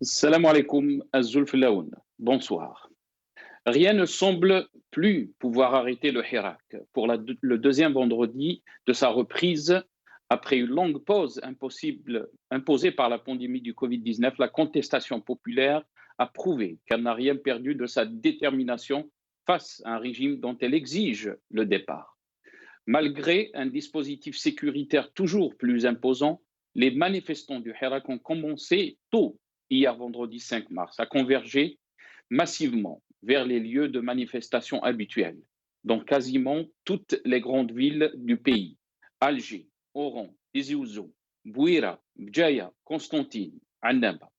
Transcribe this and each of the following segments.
Salam alaikum, Azul Filaoun. Bonsoir. Rien ne semble plus pouvoir arrêter le Hirak pour le deuxième vendredi de sa reprise. Après une longue pause imposée par la pandémie du Covid-19, la contestation populaire a prouvé qu'elle n'a rien perdu de sa détermination face à un régime dont elle exige le départ. Malgré un dispositif sécuritaire toujours plus imposant, les manifestants du Hirak ont commencé tôt, hier vendredi 5 mars, à converger massivement vers les lieux de manifestation habituels, dans quasiment toutes les grandes villes du pays: Alger, Oran, Tizi Ouzou, Bouira, Bjaya, Constantine, Annaba.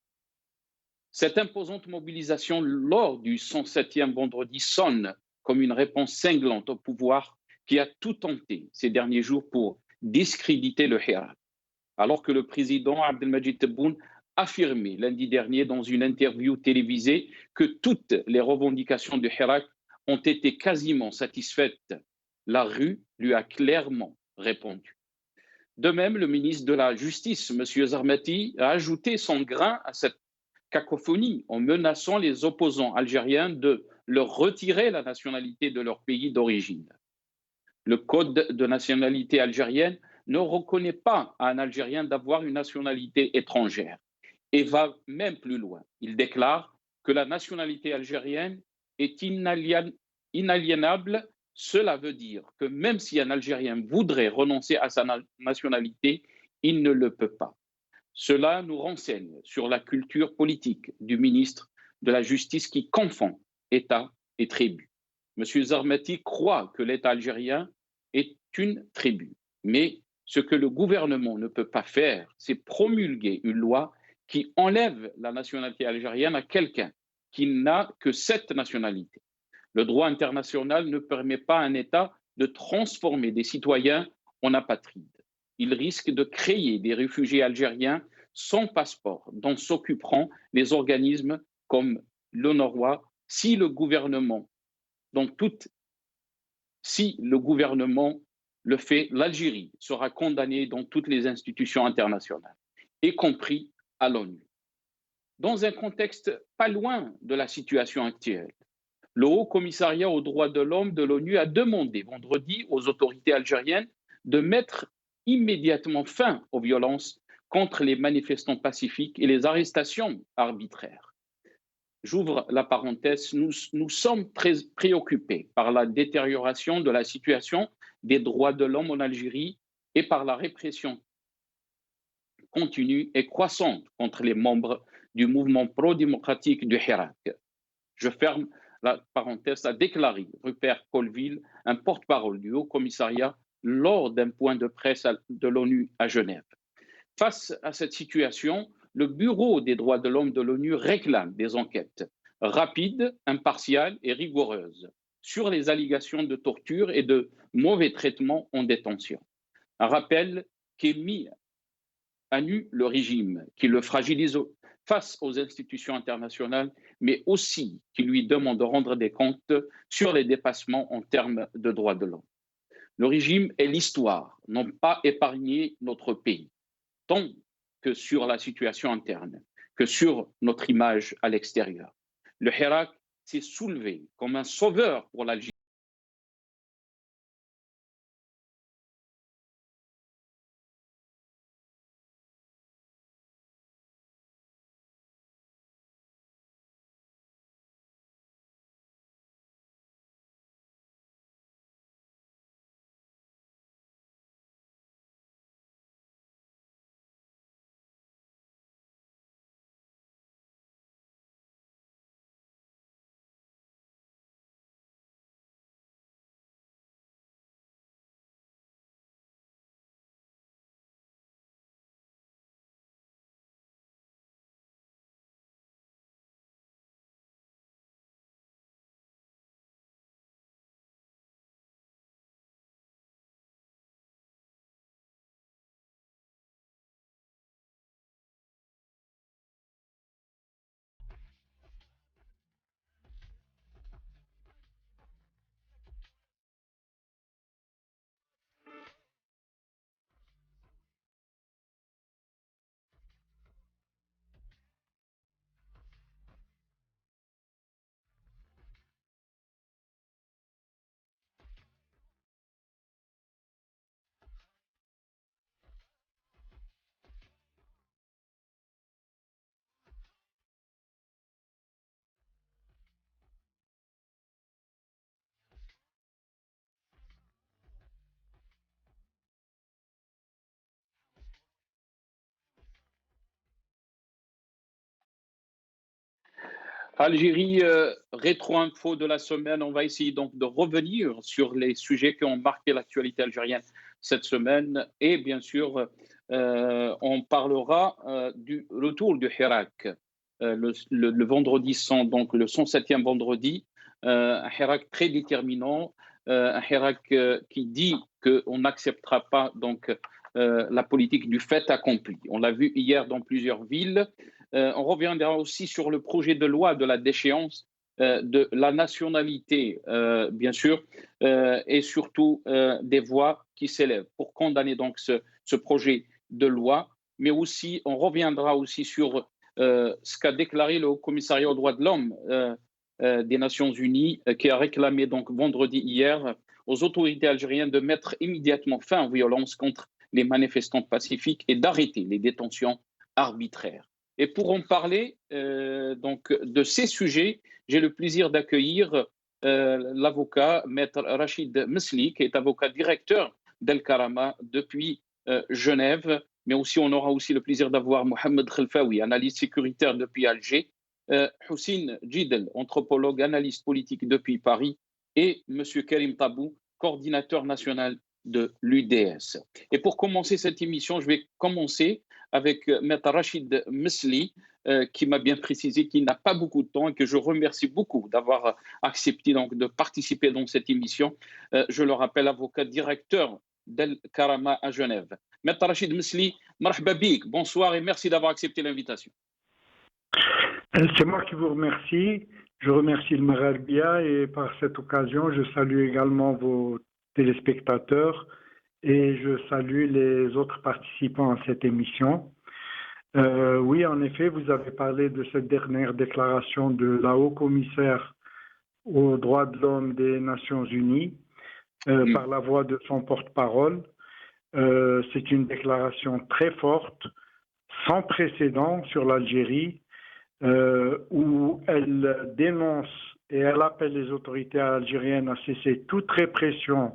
Cette imposante mobilisation lors du 107e vendredi sonne comme une réponse cinglante au pouvoir qui a tout tenté ces derniers jours pour discréditer le Hirak, alors que le président Abdelmajid Tebboune affirmait lundi dernier dans une interview télévisée que toutes les revendications du Hirak ont été quasiment satisfaites. La rue lui a clairement répondu. De même, le ministre de la Justice, M. Zarmati, a ajouté son grain à cette cacophonie en menaçant les opposants algériens de leur retirer la nationalité de leur pays d'origine. Le code de nationalité algérienne ne reconnaît pas à un Algérien d'avoir une nationalité étrangère et va même plus loin. Il déclare que la nationalité algérienne est inaliénable. Cela veut dire que même si un Algérien voudrait renoncer à sa nationalité, il ne le peut pas. Cela nous renseigne sur la culture politique du ministre de la Justice qui confond État et tribu. M. Zarmati croit que l'État algérien est une tribu, mais ce que le gouvernement ne peut pas faire, c'est promulguer une loi qui enlève la nationalité algérienne à quelqu'un qui n'a que cette nationalité. Le droit international ne permet pas à un État de transformer des citoyens en apatrides. Il risque de créer des réfugiés algériens sans passeport, dont s'occuperont les organismes comme l'UNRWA si le gouvernement, dans toute, si le gouvernement le fait, l'Algérie sera condamnée dans toutes les institutions internationales, y compris à l'ONU. Dans un contexte pas loin de la situation actuelle, le Haut Commissariat aux droits de l'homme de l'ONU a demandé vendredi aux autorités algériennes de mettre immédiatement fin aux violences contre les manifestants pacifiques et les arrestations arbitraires. J'ouvre la parenthèse, nous sommes très préoccupés par la détérioration de la situation des droits de l'homme en Algérie et par la répression continue et croissante contre les membres du mouvement pro-démocratique du Hirak. Je ferme la parenthèse, a déclaré Rupert Colville, un porte-parole du Haut Commissariat, lors d'un point de presse de l'ONU à Genève. Face à cette situation, le Bureau des droits de l'homme de l'ONU réclame des enquêtes rapides, impartiales et rigoureuses sur les allégations de torture et de mauvais traitements en détention. Un rappel qui est mis à nu le régime, qui le fragilise face aux institutions internationales, mais aussi qui lui demande de rendre des comptes sur les dépassements en termes de droits de l'homme. Le régime et l'histoire n'ont pas épargné notre pays, tant que sur la situation interne, que sur notre image à l'extérieur. Le Hirak s'est soulevé comme un sauveur pour l'Algérie. Algérie, rétro-info de la semaine. On va essayer donc de revenir sur les sujets qui ont marqué l'actualité algérienne cette semaine. Et bien sûr, on parlera du retour du Hirak. Le vendredi, donc le 107e vendredi, un Hirak très déterminant, un Hirak qui dit qu'on n'acceptera pas donc la politique du fait accompli. On l'a vu hier dans plusieurs villes. On reviendra aussi sur le projet de loi de la déchéance de la nationalité, bien sûr, et surtout des voix qui s'élèvent pour condamner donc ce projet de loi. Mais aussi, on reviendra aussi sur ce qu'a déclaré le Haut Commissariat aux droits de l'homme des Nations Unies, qui a réclamé donc vendredi hier aux autorités algériennes de mettre immédiatement fin aux violences contre les manifestants pacifiques et d'arrêter les détentions arbitraires. Et pour en parler donc de ces sujets, j'ai le plaisir d'accueillir l'avocat Maître Rachid Mesli, qui est avocat directeur d'El Karama depuis Genève, mais aussi on aura aussi le plaisir d'avoir Mohamed Khelfaoui, analyste sécuritaire depuis Alger, Houssine Djidel, anthropologue, analyste politique depuis Paris, et M. Karim Tabou, coordinateur national de l'UDS. Et pour commencer cette émission, je vais commencer avec Maître Rachid Mesli, qui m'a bien précisé qu'il n'a pas beaucoup de temps et que je remercie beaucoup d'avoir accepté donc de participer dans cette émission. Je le rappelle, avocat directeur d'El Karama à Genève. Maître Rachid Mesli, marhaba bik, bonsoir et merci d'avoir accepté l'invitation. C'est moi qui vous remercie. Je remercie le Maralbia et par cette occasion, je salue également vos téléspectateurs et je salue les autres participants à cette émission. Oui, en effet, vous avez parlé de cette dernière déclaration de la haut-commissaire aux droits de l'homme des Nations Unies par la voix de son porte-parole. C'est une déclaration très forte, sans précédent sur l'Algérie, où elle dénonce et elle appelle les autorités algériennes à cesser toute répression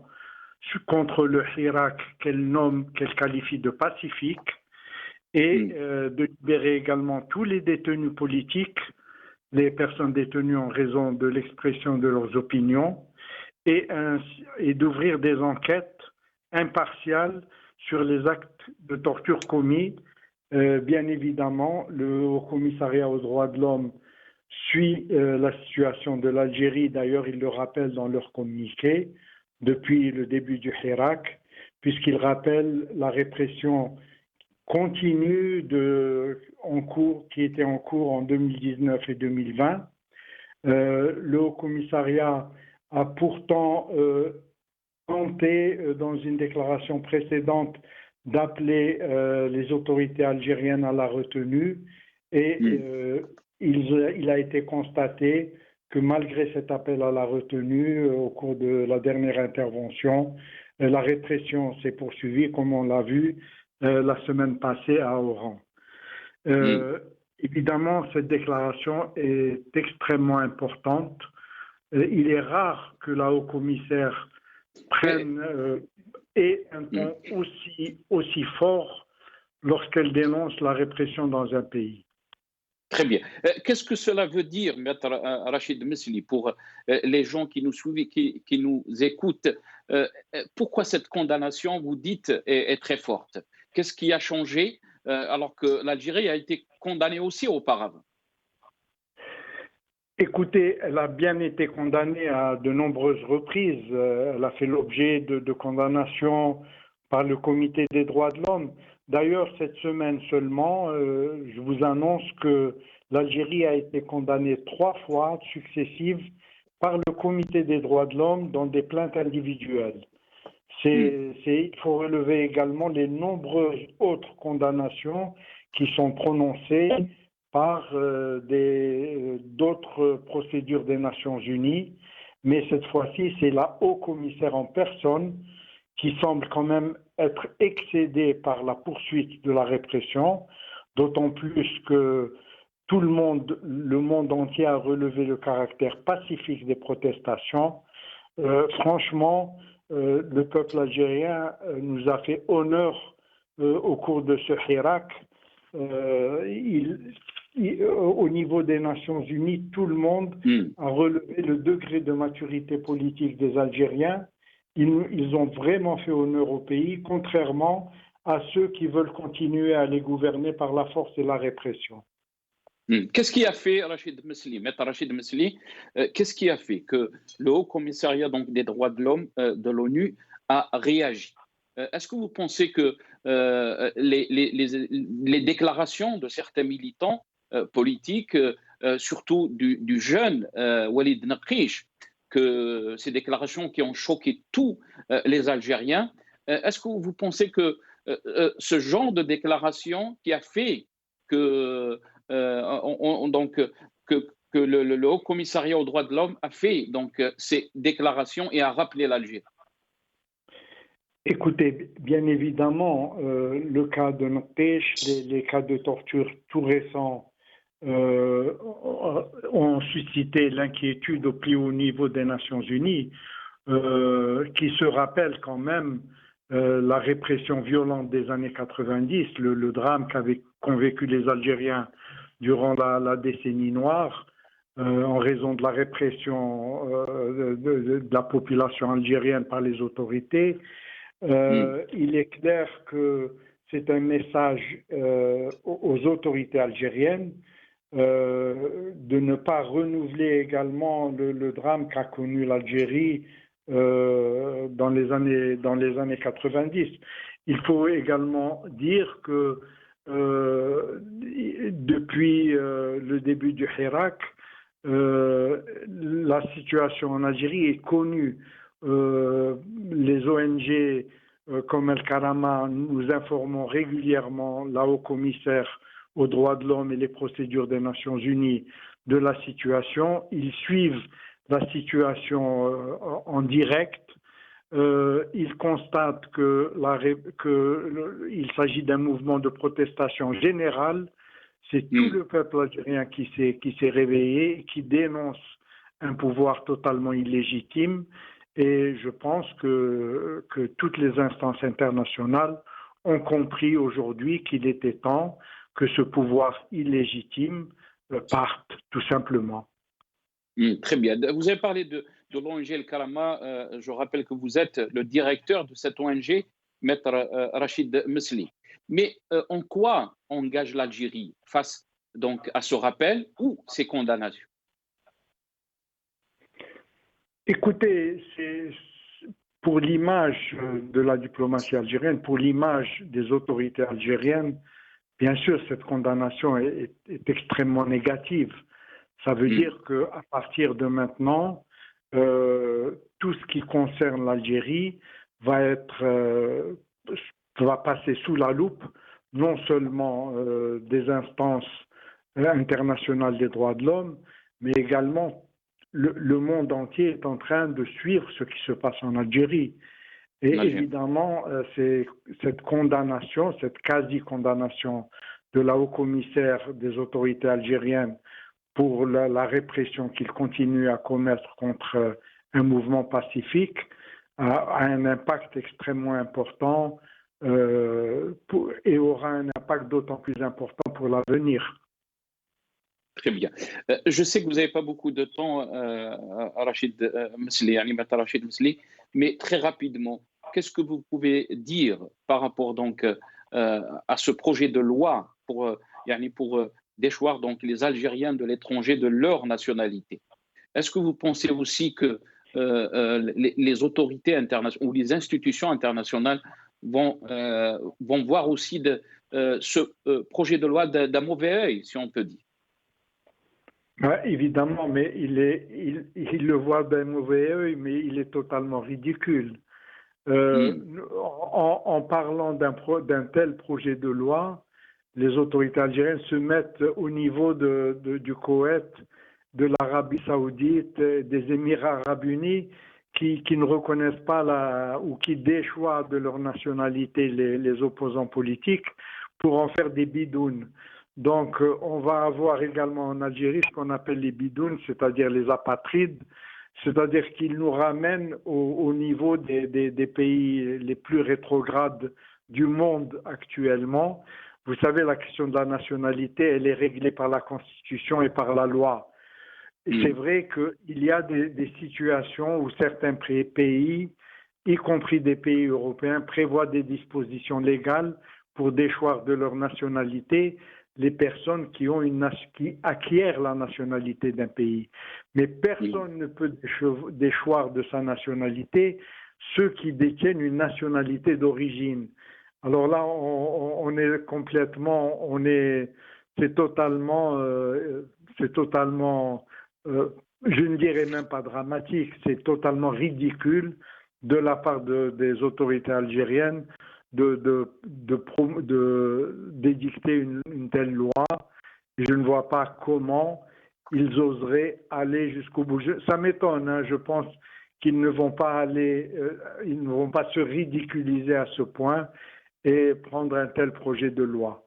contre le Hirak qu'elle qualifie de pacifique et de libérer également tous les détenus politiques, les personnes détenues en raison de l'expression de leurs opinions et d'ouvrir des enquêtes impartiales sur les actes de torture commis. Bien évidemment, le Haut Commissariat aux droits de l'homme suit la situation de l'Algérie. D'ailleurs, ils le rappellent dans leur communiqué depuis le début du Hirak, puisqu'ils rappellent la répression continue qui était en cours en 2019 et 2020. Le Haut Commissariat a pourtant tenté, dans une déclaration précédente, d'appeler les autorités algériennes à la retenue et il a été constaté que malgré cet appel à la retenue au cours de la dernière intervention, la répression s'est poursuivie comme on l'a vu la semaine passée à Oran. Évidemment, cette déclaration est extrêmement importante. Il est rare que la haut-commissaire prenne et un ton aussi fort lorsqu'elle dénonce la répression dans un pays. Très bien. Qu'est-ce que cela veut dire, Maître Rachid Mesli, pour les gens qui nous suivent, qui nous écoutent? Pourquoi cette condamnation, vous dites, est très forte? Qu'est-ce qui a changé alors que l'Algérie a été condamnée aussi auparavant? Écoutez, elle a bien été condamnée à de nombreuses reprises. Elle a fait l'objet de condamnations par le Comité des droits de l'homme. D'ailleurs, cette semaine seulement, je vous annonce que l'Algérie a été condamnée 3 fois successives par le Comité des droits de l'homme dans des plaintes individuelles. Il faut relever également les nombreuses autres condamnations qui sont prononcées par d'autres procédures des Nations Unies, mais cette fois-ci, c'est la haut-commissaire en personne qui semble quand même être excédée par la poursuite de la répression, d'autant plus que le monde entier a relevé le caractère pacifique des protestations. Franchement, le peuple algérien nous a fait honneur au cours de ce Hirak. au niveau des Nations Unies, tout le monde a relevé le degré de maturité politique des Algériens. Ils ont vraiment fait honneur au pays, contrairement à ceux qui veulent continuer à les gouverner par la force et la répression. Qu'est-ce qui a fait Maître Rachid Mesli, qu'est-ce qui a fait que le Haut Commissariat donc, des droits de l'homme de l'ONU a réagi? Est-ce que vous pensez que les déclarations de certains militants politiques, surtout du jeune Walid Naqish, que ces déclarations qui ont choqué tous les Algériens, est-ce que vous pensez que ce genre de déclaration qui a fait que, donc, que le Haut Commissariat aux droits de l'homme a fait donc, ces déclarations et a rappelé l'Algérie? Écoutez, bien évidemment, le cas de Naqish, les cas de torture tout récents ont suscité l'inquiétude au plus haut niveau des Nations Unies, qui se rappellent quand même la répression violente des années 90, le drame qu'ont vécu les Algériens durant la décennie noire, en raison de la répression de la population algérienne par les autorités. Il est clair que c'est un message aux autorités algériennes de ne pas renouveler également le drame qu'a connu l'Algérie dans les années 90. Il faut également dire que depuis le début du Hirak, la situation en Algérie est connue. Les ONG comme El Karama nous informons régulièrement, la haut-commissaire aux droits de l'homme et les procédures des Nations Unies, de la situation. Ils suivent la situation en direct. Ils constatent qu'il s'agit d'un mouvement de protestation générale. C'est tout le peuple algérien qui s'est réveillé, qui dénonce un pouvoir totalement illégitime. Et je pense que toutes les instances internationales ont compris aujourd'hui qu'il était temps que ce pouvoir illégitime parte, tout simplement. Très bien. Vous avez parlé de l'ONG El Karama. Je rappelle que vous êtes le directeur de cette ONG, Maître Rachid Mesli. Mais en quoi engage l'Algérie face donc, à ce rappel ou ces condamnations? Écoutez, c'est pour l'image de la diplomatie algérienne, pour l'image des autorités algériennes, bien sûr, cette condamnation est extrêmement négative. Ça veut dire qu'à partir de maintenant, tout ce qui concerne l'Algérie va passer sous la loupe, non seulement des instances internationales des droits de l'homme, mais également le monde entier est en train de suivre ce qui se passe en Algérie. Et évidemment, c'est cette condamnation, cette quasi-condamnation de la haut-commissaire des autorités algériennes pour la répression qu'il continue à commettre contre un mouvement pacifique a un impact extrêmement important et aura un impact d'autant plus important pour l'avenir. Très bien. Je sais que vous n'avez pas beaucoup de temps, Rachid Mesli, Maître Rachid Mesli, mais très rapidement, qu'est-ce que vous pouvez dire par rapport donc à ce projet de loi pour déchoir donc les Algériens de l'étranger de leur nationalité? Est-ce que vous pensez aussi que les autorités internationales ou les institutions internationales vont voir aussi ce projet de loi d'un mauvais œil, si on peut dire? Évidemment, mais il le voit d'un mauvais œil, mais il est totalement ridicule. En parlant d'un tel projet de loi, les autorités algériennes se mettent au niveau du Koweït, de l'Arabie Saoudite, des Émirats Arabes Unis, qui ne reconnaissent pas ou qui déchoient de leur nationalité les opposants politiques pour en faire des bidounes. Donc, on va avoir également en Algérie ce qu'on appelle les bidounes, c'est-à-dire les apatrides, c'est-à-dire qu'ils nous ramènent au niveau des pays les plus rétrogrades du monde actuellement, Vous savez, la question de la nationalité, elle est réglée par la Constitution et par la loi. Et c'est vrai qu'il y a des situations où certains pays, y compris des pays européens, prévoient des dispositions légales pour déchoir de leur nationalité les personnes qui acquièrent la nationalité d'un pays. Mais personne ne peut déchoir de sa nationalité ceux qui détiennent une nationalité d'origine. Alors là, c'est totalement, je ne dirais même pas dramatique, c'est totalement ridicule de la part des autorités algériennes d'édicter une telle loi. Je ne vois pas comment ils oseraient aller jusqu'au bout. Ça m'étonne, hein, je pense qu'ils ne vont pas ils ne vont pas se ridiculiser à ce point et prendre un tel projet de loi.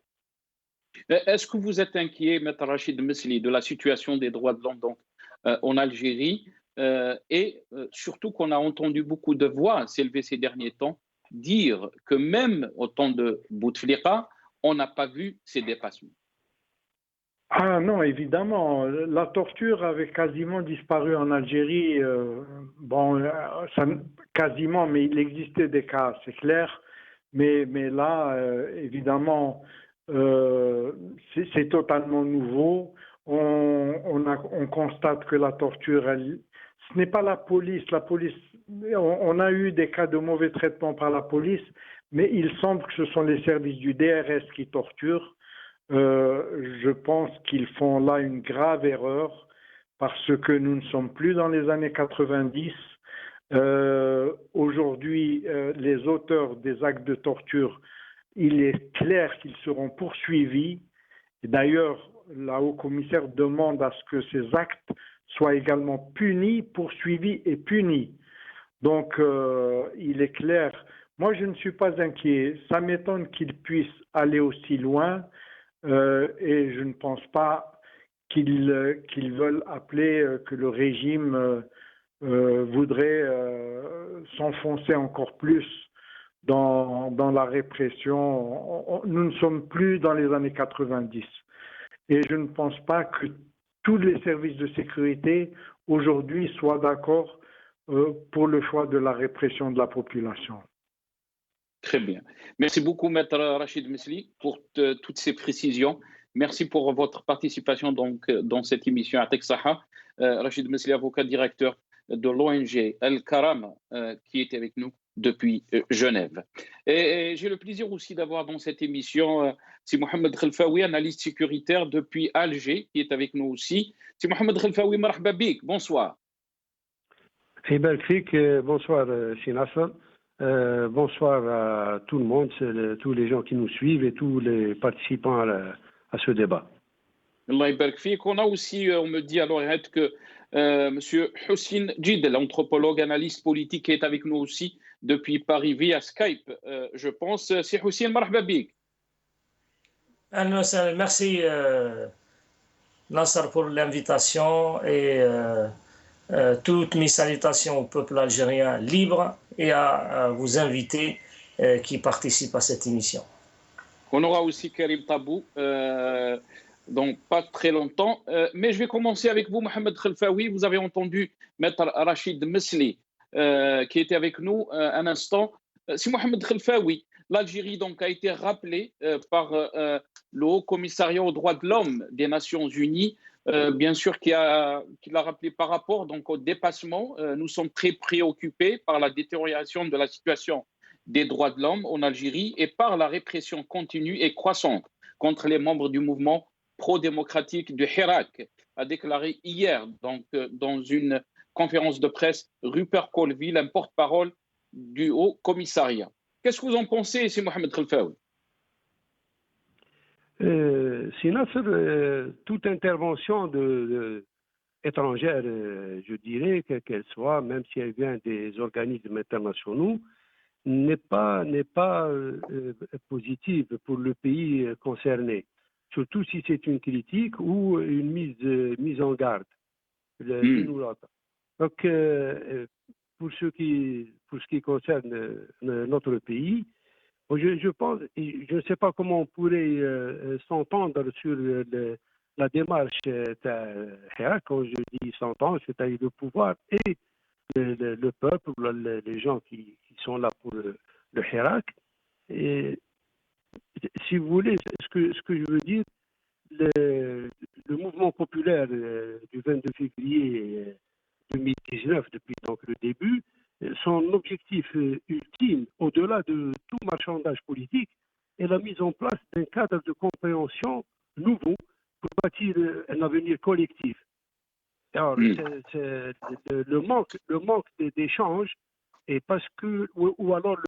Est-ce que vous êtes inquiet, Maître Rachid Mesli, de la situation des droits de l'homme en Algérie et surtout qu'on a entendu beaucoup de voix s'élever ces derniers temps dire que même au temps de Bouteflika, on n'a pas vu ces dépassements? Ah non, évidemment. La torture avait quasiment disparu en Algérie. Quasiment, mais il existait des cas, c'est clair. Mais là, évidemment, c'est totalement nouveau. On constate que la torture, ce n'est pas la police. La police, on a eu des cas de mauvais traitement par la police, mais il semble que ce sont les services du DRS qui torturent. Je pense qu'ils font là une grave erreur parce que nous ne sommes plus dans les années 90. Aujourd'hui, les auteurs des actes de torture, il est clair qu'ils seront poursuivis. Et d'ailleurs, la haut-commissaire demande à ce que ces actes soient également punis, poursuivis et punis. Donc, il est clair. Moi, je ne suis pas inquiet. Ça m'étonne qu'ils puissent aller aussi loin. Et je ne pense pas qu'ils veulent appeler que le régime voudrait s'enfoncer encore plus dans la répression. Nous ne sommes plus dans les années 90. Et je ne pense pas que tous les services de sécurité aujourd'hui soient d'accord pour le choix de la répression de la population. Très bien. Merci beaucoup, Maître Rachid Mesli, pour toutes ces précisions. Merci pour votre participation dans cette émission à Texaha. Rachid Mesli, avocat directeur de l'ONG El Karam, qui est avec nous depuis Genève. Et j'ai le plaisir aussi d'avoir dans cette émission c'est Mohamed Khelfaoui, analyste sécuritaire depuis Alger, qui est avec nous aussi. C'est Mohamed Khelfaoui, marhaba bik, bonsoir. Bonsoir, Sinasser. Bonsoir à tout le monde, tous les gens qui nous suivent et tous les participants à ce débat. Allah yabarak fik. On a aussi, on me dit à l'oreillette que M. Houssine Djid, l'anthropologue, analyste politique, qui est avec nous aussi depuis Paris via Skype, je pense. C'est Houssine, marhaba bik. Merci Nasser pour l'invitation et toutes mes salutations au peuple algérien libre et à vos invités qui participent à cette émission. On aura aussi Karim Tabou dans pas très longtemps, mais je vais commencer avec vous, Mohamed Khelfaoui. Vous avez entendu Maître Rachid Mesli qui était avec nous un instant. C'est Mohamed Khelfaoui. L'Algérie donc a été rappelée par le Haut Commissariat aux droits de l'homme des Nations Unies, bien sûr qui l'a rappelé par rapport donc au dépassement. Nous sommes très préoccupés par la détérioration de la situation des droits de l'homme en Algérie et par la répression continue et croissante contre les membres du mouvement pro-démocratique du Hirak, a déclaré hier donc, dans une conférence de presse Rupert Colville, un porte-parole du Haut Commissariat. Qu'est-ce que vous en pensez, c'est Mohamed Khelfaoui? Toute intervention étrangère, je dirais, quelle qu'elle soit, même si elle vient des organismes internationaux, n'est pas positive pour le pays concerné, surtout si c'est une critique ou une mise en garde l'une ou l'autre. Donc, pour ce qui concerne notre pays, Je pense, je ne sais pas comment on pourrait s'entendre sur la démarche Hirak. Quand je dis s'entendre, c'est-à-dire le pouvoir et le peuple, les gens qui sont là pour le Hirak. Et si vous voulez, ce que je veux dire, le mouvement populaire du 22 février 2019, depuis donc le début, son objectif ultime, au-delà de tout marchandage politique, est la mise en place d'un cadre de compréhension nouveau pour bâtir un avenir collectif. Alors, c'est le manque d'échanges, et parce que, ou alors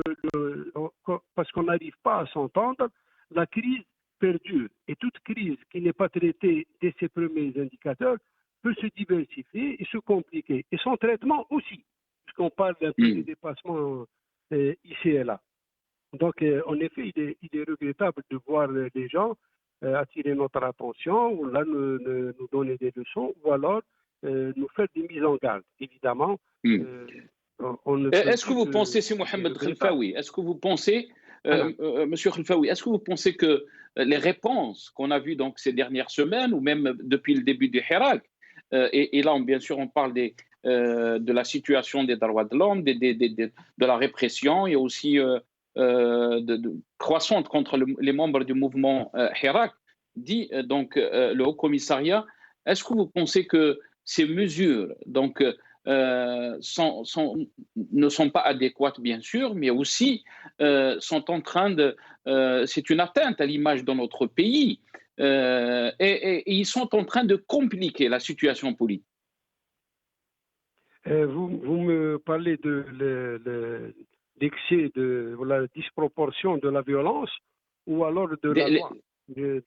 parce qu'on n'arrive pas à s'entendre, la crise perdure. Et toute crise qui n'est pas traitée dès ses premiers indicateurs peut se diversifier et se compliquer. Et son traitement aussi, puisqu'on parle d'un peu de dépassement ici et là. Donc, en effet, il est regrettable de voir les gens attirer notre attention, ou là nous donner des leçons, ou alors nous faire des mises en garde. Évidemment, est-ce que vous pensez, c'est Mohamed Khelfaoui, est-ce que vous pensez, Monsieur Khelfaoui, est-ce que vous pensez que les réponses qu'on a vues donc ces dernières semaines, ou même depuis le début du Hirak, et là, bien sûr, on parle de la situation des droits de l'homme, de la répression, et aussi croissante contre les membres du mouvement Hirak, dit donc le Haut-Commissariat. Est-ce que vous pensez que ces mesures donc, ne sont pas adéquates, bien sûr, mais aussi sont en train de... c'est une atteinte à l'image de notre pays, et ils sont en train de compliquer la situation politique. Vous me parlez de l'excès, de la disproportion de la violence, ou alors de la loi, de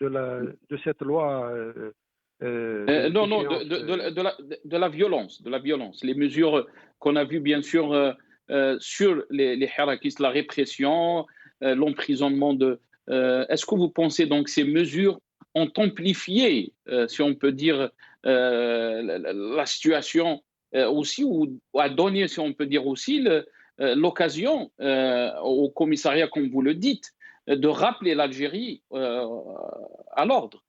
cette loi non, de la violence. Les mesures qu'on a vues, bien sûr, sur les Hirakistes, la répression, l'emprisonnement de... est-ce que vous pensez donc ces mesures ont amplifié, si on peut dire, la situation aussi, ou a donné, si on peut dire aussi, l'occasion au commissariat, comme vous le dites, de rappeler l'Algérie à l'ordre?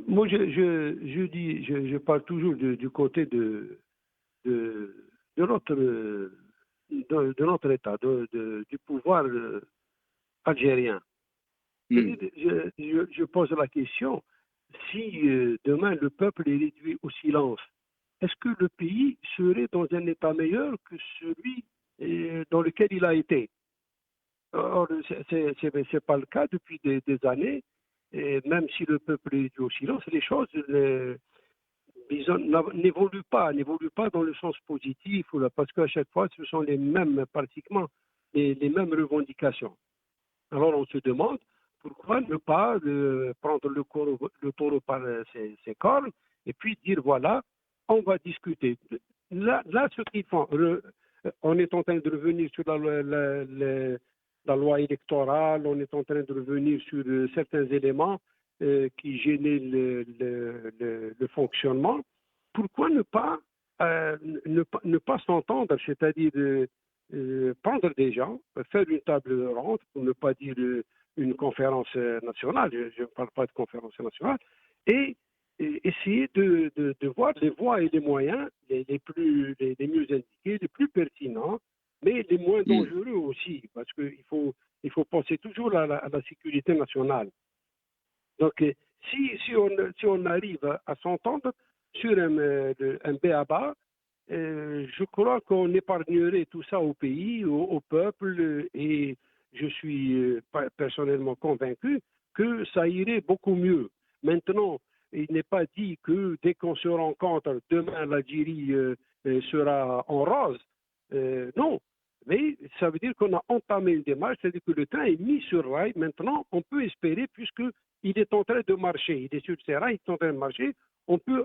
Moi, je parle toujours du côté de notre État, du pouvoir algérien. Je pose la question, si demain le peuple est réduit au silence, est-ce que le pays serait dans un état meilleur que celui dans lequel il a été? Or, c'est pas le cas depuis des années. Et même si le peuple est réduit au silence, les choses n'évoluent pas dans le sens positif, parce qu'à chaque fois, ce sont les mêmes, pratiquement, les mêmes revendications. Alors on se demande pourquoi ne pas prendre le taureau par ses cornes et puis dire voilà, on va discuter. Là ce qu'ils font, on est en train de revenir sur la loi électorale, on est en train de revenir sur certains éléments qui gênaient le fonctionnement. Pourquoi ne pas s'entendre, c'est-à-dire prendre des gens, faire une table ronde, pour ne pas dire une conférence nationale, je ne parle pas de conférence nationale, et essayer de voir les voies et les moyens les mieux indiqués, les plus pertinents, mais les moins dangereux aussi, parce qu'il faut penser toujours à la sécurité nationale. Donc, si on arrive à s'entendre sur un b.a.-ba, je crois qu'on épargnerait tout ça au pays, au peuple, et je suis personnellement convaincu que ça irait beaucoup mieux. Maintenant, il n'est pas dit que dès qu'on se rencontre, demain l'Algérie sera en rose. Non, mais ça veut dire qu'on a entamé une démarche, c'est-à-dire que le train est mis sur rail. Maintenant, on peut espérer, puisqu'il est en train de marcher, il est sur ses rails, il est en train de marcher, on peut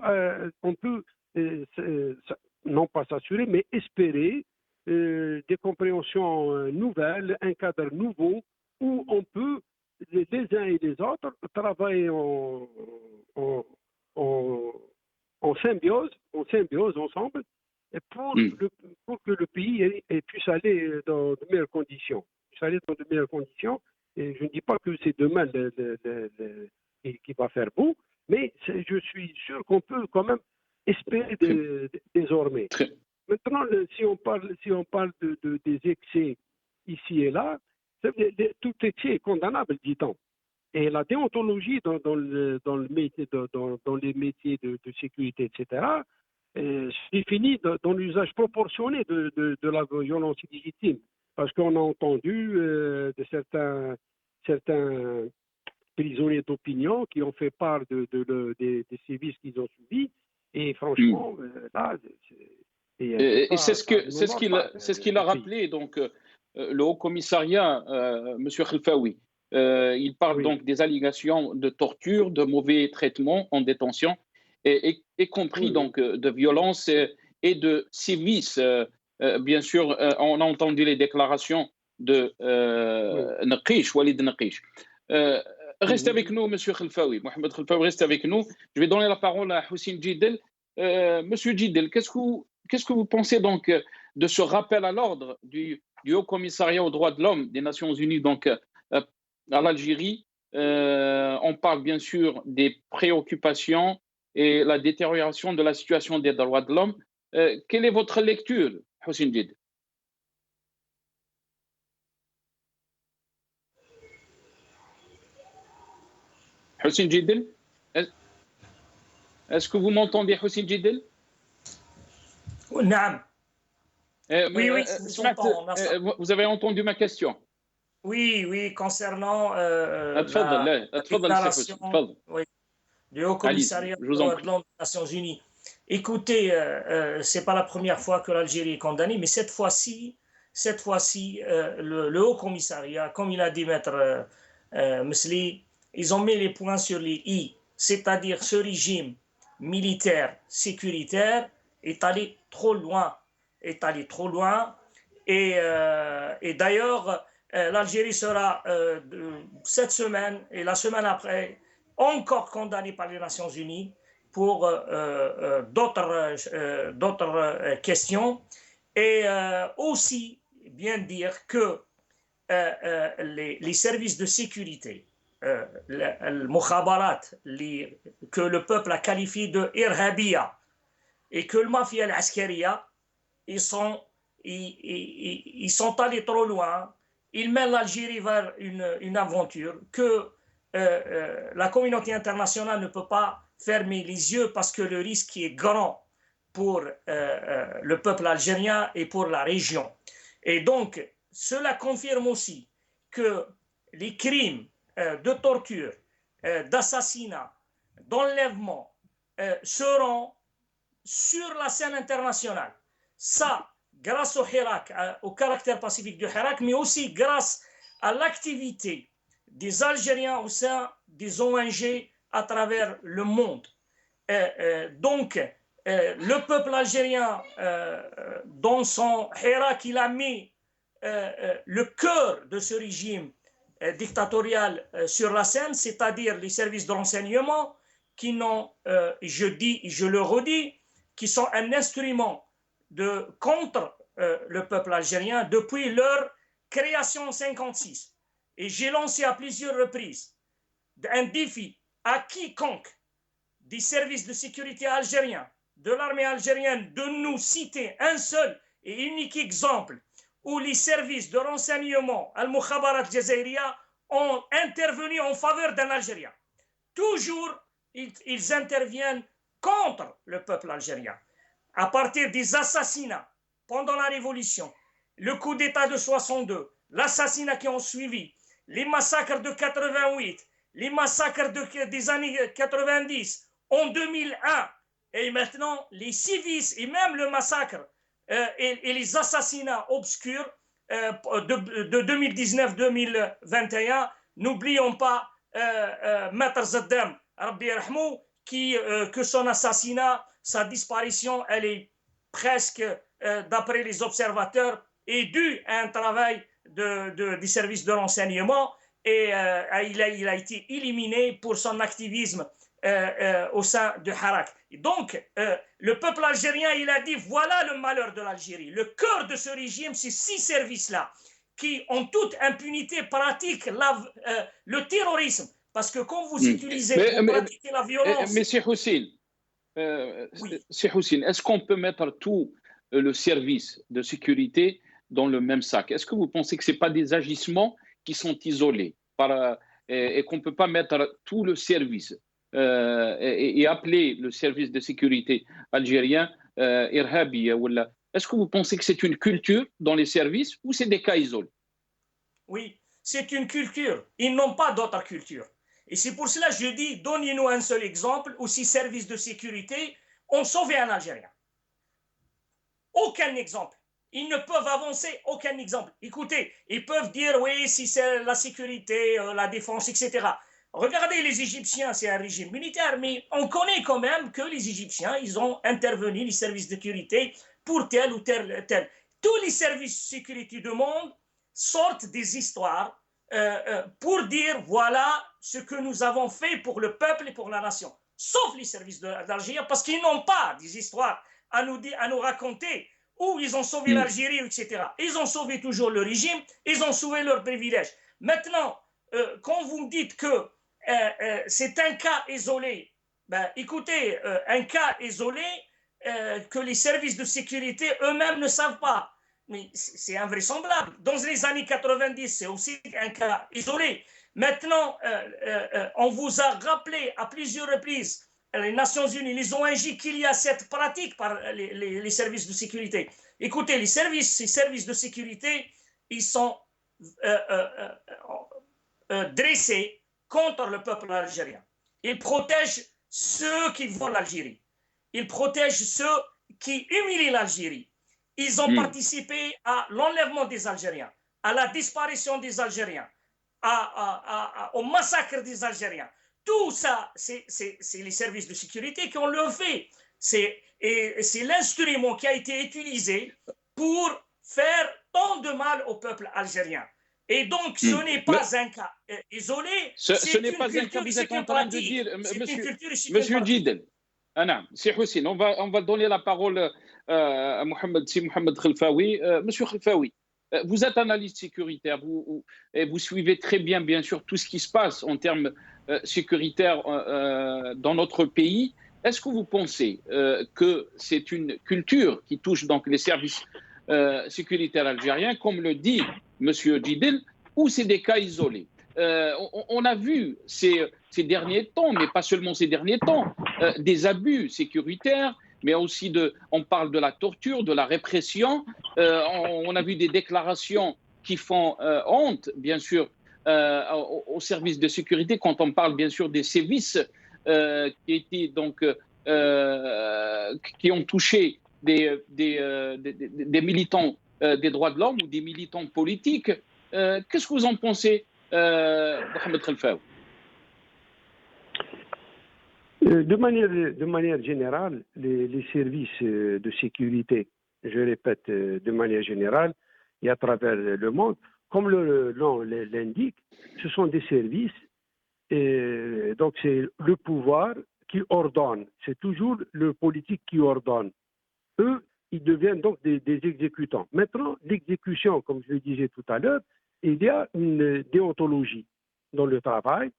non pas s'assurer, mais espérer des compréhensions nouvelles, un cadre nouveau où on peut, les uns et les autres, travailler en symbiose ensemble, pour que le pays puisse aller dans de meilleures conditions. s'installer dans de meilleures conditions. Et je ne dis pas que c'est demain qui va faire beau, mais je suis sûr qu'on peut quand même espérer désormais. Maintenant, si on parle des excès ici et là, tout excès est condamnable, dit-on. Et la déontologie dans les métiers de sécurité, etc., se définit dans l'usage proportionné de la violence illégitime. Parce qu'on a entendu de certains prisonniers d'opinion qui ont fait part des sévices qu'ils ont subis. Et franchement, là, et c'est ce qu'il a rappelé, donc, le Haut Commissariat, M. Khelfaoui. Il parle donc des allégations de torture, de mauvais traitement en détention, y compris donc de violence et de sévices. Bien sûr, on a entendu les déclarations de Naqish, Walid Naqish. Reste avec nous, M. Khelfaoui. Mohamed Khelfaoui, reste avec nous. Je vais donner la parole à Houssine Djidel. Monsieur Djidel, qu'est-ce que vous pensez donc de ce rappel à l'ordre du Haut Commissariat aux droits de l'homme des Nations Unies donc, à l'Algérie? On parle bien sûr des préoccupations et la détérioration de la situation des droits de l'homme. Quelle est votre lecture, Houssine Djidel? Houssine Djidel, est-ce que vous m'entendez, Houssine Djidel? نعم. Oui, vous avez entendu ma question? Oui, concernant la déclaration du Haut Commissariat des droits de l'homme des Nations Unies. Écoutez, ce n'est pas la première fois que l'Algérie est condamnée, mais cette fois-ci, le Haut Commissariat, comme il a dit Maître Mesli, ils ont mis les points sur les i, c'est-à-dire ce régime militaire, sécuritaire est allé trop loin. Et d'ailleurs, l'Algérie sera cette semaine et la semaine après encore condamnée par les Nations Unies pour d'autres questions. Et aussi bien dire que les services de sécurité, le mukhabarat, que le peuple a qualifié de irhabia, et que le mafia et l'askaria, ils sont allés trop loin. Ils mènent l'Algérie vers une aventure que la communauté internationale ne peut pas fermer les yeux parce que le risque est grand pour le peuple algérien et pour la région. Et donc, cela confirme aussi que les crimes de torture, d'assassinat, d'enlèvement seront sur la scène internationale. Ça, grâce au Hirak, au caractère pacifique du Hirak, mais aussi grâce à l'activité des Algériens au sein des ONG à travers le monde. Donc, le peuple algérien, dans son Hirak, il a mis le cœur de ce régime dictatorial sur la scène, c'est-à-dire les services de renseignement qui n'ont, je le redis, qui sont un instrument contre le peuple algérien depuis leur création en 1956. Et j'ai lancé à plusieurs reprises un défi à quiconque des services de sécurité algériens, de l'armée algérienne, de nous citer un seul et unique exemple où les services de renseignement al-Mukhabarat Jazairiya ont intervenu en faveur d'un Algérien. Toujours, ils interviennent contre le peuple algérien. À partir des assassinats pendant la Révolution, le coup d'État de 62, l'assassinat qui ont suivi, les massacres de 88, les massacres des années 90, en 2001, et maintenant les sévices et même le massacre et les assassinats obscurs de 2019-2021, n'oublions pas Maître Zaddam, Rabbi Yarhamou, que son assassinat, sa disparition, elle est presque, d'après les observateurs, est due à un travail des services de renseignement et il a été éliminé pour son activisme au sein de Hirak. Donc, le peuple algérien, il a dit, voilà le malheur de l'Algérie. Le cœur de ce régime, c'est 6 services-là qui, en toute impunité, pratiquent le terrorisme. Parce que quand vous utilisez, vous pratiquez la violence. Mais c'est Hussein, Oui. est-ce qu'on peut mettre tout le service de sécurité dans le même sac? Est-ce que vous pensez que ce n'est pas des agissements qui sont isolés et qu'on ne peut pas mettre tout le service et appeler le service de sécurité algérien irhabi? Est-ce que vous pensez que c'est une culture dans les services ou c'est des cas isolés? Oui, c'est une culture. Ils n'ont pas d'autre culture. Et c'est pour cela que je dis, donnez-nous un seul exemple où ces services de sécurité ont sauvé un Algérien. Aucun exemple. Ils ne peuvent avancer aucun exemple. Écoutez, ils peuvent dire, oui, si c'est la sécurité, la défense, etc. Regardez les Égyptiens, c'est un régime militaire, mais on connaît quand même que les Égyptiens, ils ont intervenu, les services de sécurité, pour tel ou tel. Tous les services de sécurité du monde sortent des histoires pour dire, voilà ce que nous avons fait pour le peuple et pour la nation. Sauf les services d'Algérie, parce qu'ils n'ont pas des histoires à nous raconter où ils ont sauvé l'Algérie, etc. Ils ont sauvé toujours le régime, ils ont sauvé leurs privilèges. Maintenant, quand vous me dites que c'est un cas isolé, ben, écoutez, un cas isolé que les services de sécurité eux-mêmes ne savent pas. Mais c'est invraisemblable. Dans les années 90, c'est aussi un cas isolé. Maintenant, on vous a rappelé à plusieurs reprises, les Nations Unies, les ONG, qu'il y a cette pratique par les services de sécurité. Écoutez, ces services de sécurité, ils sont dressés contre le peuple algérien. Ils protègent ceux qui volent l'Algérie. Ils protègent ceux qui humilient l'Algérie. Ils ont participé à l'enlèvement des Algériens, à la disparition des Algériens, au massacre des Algériens. Tout ça, c'est les services de sécurité qui ont le fait. C'est l'instrument qui a été utilisé pour faire tant de mal au peuple algérien. Et donc, ce n'est pas un cas isolé. Ce n'est pas un cas, vous êtes en train de dire, monsieur Djidel. C'est Hussein, on va donner la parole à Mohamed Khelfaoui. Monsieur Khelfaoui, vous êtes analyste sécuritaire, et vous suivez très bien sûr, tout ce qui se passe en termes sécuritaires dans notre pays. Est-ce que vous pensez que c'est une culture qui touche donc les services sécuritaires algériens, comme le dit monsieur Djidel, ou c'est des cas isolés? On a vu ces derniers temps, mais pas seulement ces derniers temps, des abus sécuritaires, mais aussi on parle de la torture, de la répression. On a vu des déclarations qui font honte, bien sûr, aux services de sécurité, quand on parle bien sûr des sévices qui ont touché des militants des droits de l'homme ou des militants politiques. Qu'est-ce que vous en pensez, Mohamed Khelfaoui? De manière générale, les services de sécurité, je répète, de manière générale, et à travers le monde, comme le nom l'indique, ce sont des services, et donc c'est le pouvoir qui ordonne, c'est toujours le politique qui ordonne. Eux, ils deviennent donc des exécutants. Maintenant, l'exécution, comme je le disais tout à l'heure, il y a une déontologie dans le travail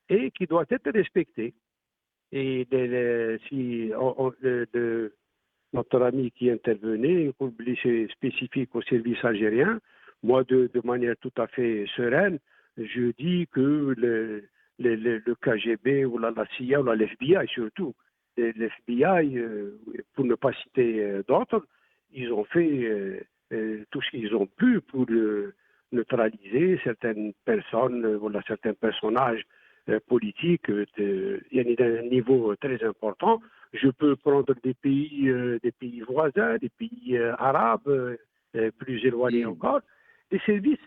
et qui doit être respectée. Et notre ami qui intervenait, c'est spécifique au service algérien, moi de manière tout à fait sereine, je dis que le KGB ou la CIA ou la FBI surtout, l'FBI, pour ne pas citer d'autres, ils ont fait tout ce qu'ils ont pu pour neutraliser certaines personnes, voilà, certains personnages politiques d'un niveau très important. Je peux prendre des pays voisins, des pays arabes, plus éloignés encore. Les services,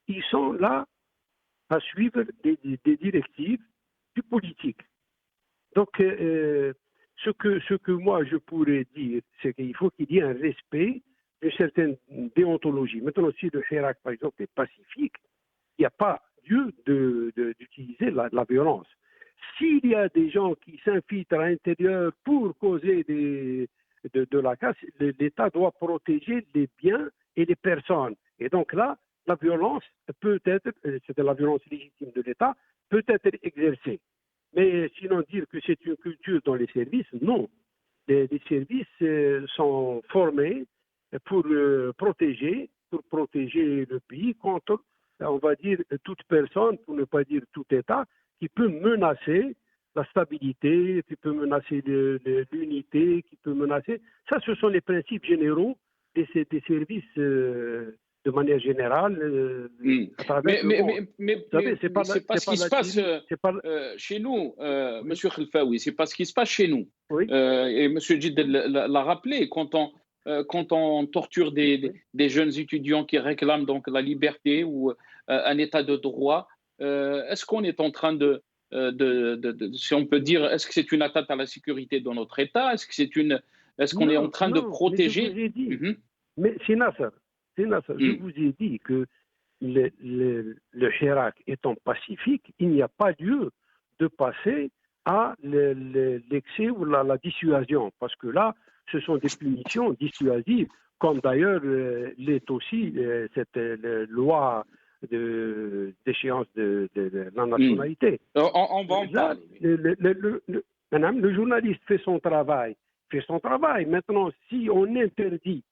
ils sont là à suivre des directives du politique. Donc, ce que moi je pourrais dire, c'est qu'il faut qu'il y ait un respect d'une certaine déontologie. Maintenant, si le Hirak, par exemple, est pacifique, il n'y a pas lieu d'utiliser la violence. S'il y a des gens qui s'infiltrent à l'intérieur pour causer de la casse, l'État doit protéger les biens et les personnes. Et donc là, la violence peut être, c'est la violence légitime de l'État, peut être exercée. Mais sinon dire que c'est une culture dans les services, non. Les services sont formés pour protéger le pays contre, on va dire, toute personne, pour ne pas dire tout État, qui peut menacer la stabilité, qui peut menacer l'unité, qui peut menacer... Ça, ce sont les principes généraux des services de manière générale. À travers le monde. Mais c'est pas ce qui se passe chez nous, Oui. Monsieur Khelfaoui, c'est pas ce qui se passe chez nous. Oui. Et Monsieur Djid l'a rappelé, quand on torture des jeunes étudiants qui réclament donc la liberté ou un état de droit, est-ce qu'on est en train si on peut dire, est-ce que c'est une atteinte à la sécurité de notre État? Est-ce qu'on est en train de protéger? Mais je vous ai dit, mais c'est Nasser, je vous ai dit que le Hirak étant pacifique, il n'y a pas lieu de passer à l'excès ou la dissuasion, parce que là, ce sont des punitions dissuasives, comme d'ailleurs l'est aussi cette loi d'échéance de la nationalité. On va en parler. Madame, le journaliste fait son travail. Maintenant, si on interdit,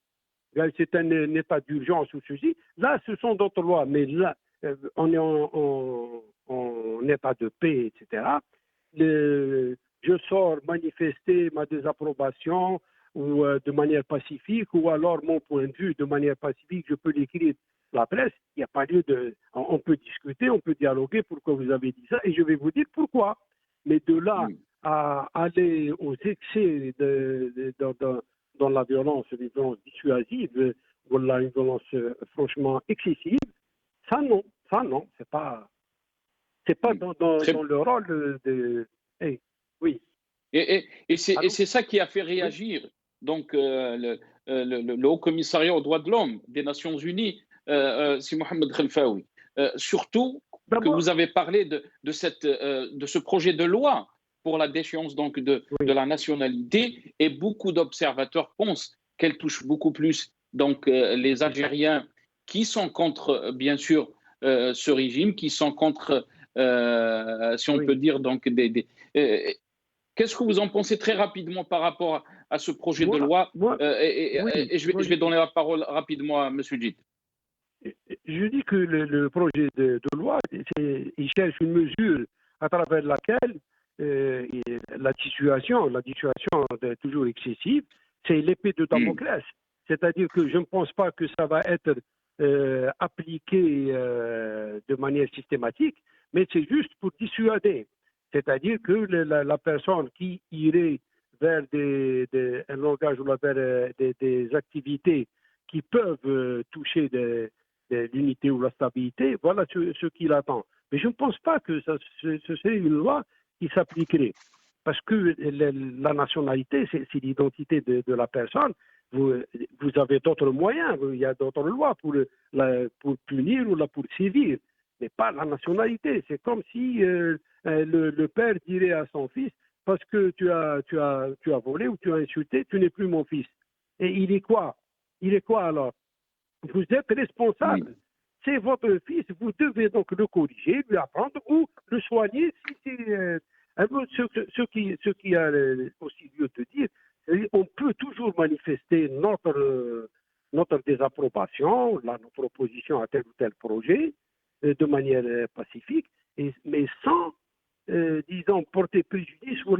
c'est un état d'urgence ou ceci, là, ce sont d'autres lois. Mais là, on est en état de paix, etc. Je sors manifester ma désapprobation ou de manière pacifique, ou alors mon point de vue de manière pacifique, je peux l'écrire la presse. Il n'y a pas lieu de... On peut discuter, on peut dialoguer, pourquoi vous avez dit ça, et je vais vous dire pourquoi. Mais de là à aller aux excès dans la violence, les violences dissuasives, ou là, une violence franchement excessive, ça non, c'est pas dans le rôle de... Hey, oui. Et c'est ça qui a fait réagir donc le Haut Commissariat aux droits de l'homme des Nations Unies, c'est Mohamed Khelfaoui. Surtout que vous avez parlé de ce projet de loi pour la déchéance donc de la nationalité, et beaucoup d'observateurs pensent qu'elle touche beaucoup plus donc les Algériens qui sont contre, bien sûr, ce régime, qui sont contre, si on peut dire, donc qu'est-ce que vous en pensez très rapidement par rapport à ce projet de loi et je vais donner la parole rapidement à M. Djid. Je dis que le projet de loi, il cherche une mesure à travers laquelle la dissuasion est toujours excessive, c'est l'épée de Damoclès. C'est-à-dire que je ne pense pas que ça va être appliqué de manière systématique, mais c'est juste pour dissuader. C'est-à-dire que la personne qui irait vers un langage ou vers des activités qui peuvent toucher l'unité ou la stabilité, voilà ce qu'il attend. Mais je ne pense pas que ce serait une loi qui s'appliquerait. Parce que la nationalité, c'est l'identité de la personne. Vous avez d'autres moyens, il y a d'autres lois pour punir ou pour sévir, mais pas la nationalité. C'est comme si le père dirait à son fils, parce que tu as volé ou tu as insulté, tu n'es plus mon fils. Et il est quoi alors? Vous êtes responsable. C'est votre fils, vous devez donc le corriger, lui apprendre ou le soigner si c'est... ce qui a aussi lieu de dire, on peut toujours manifester notre désapprobation, notre opposition à tel ou tel projet de manière pacifique, mais sans, disons, porter préjudice ou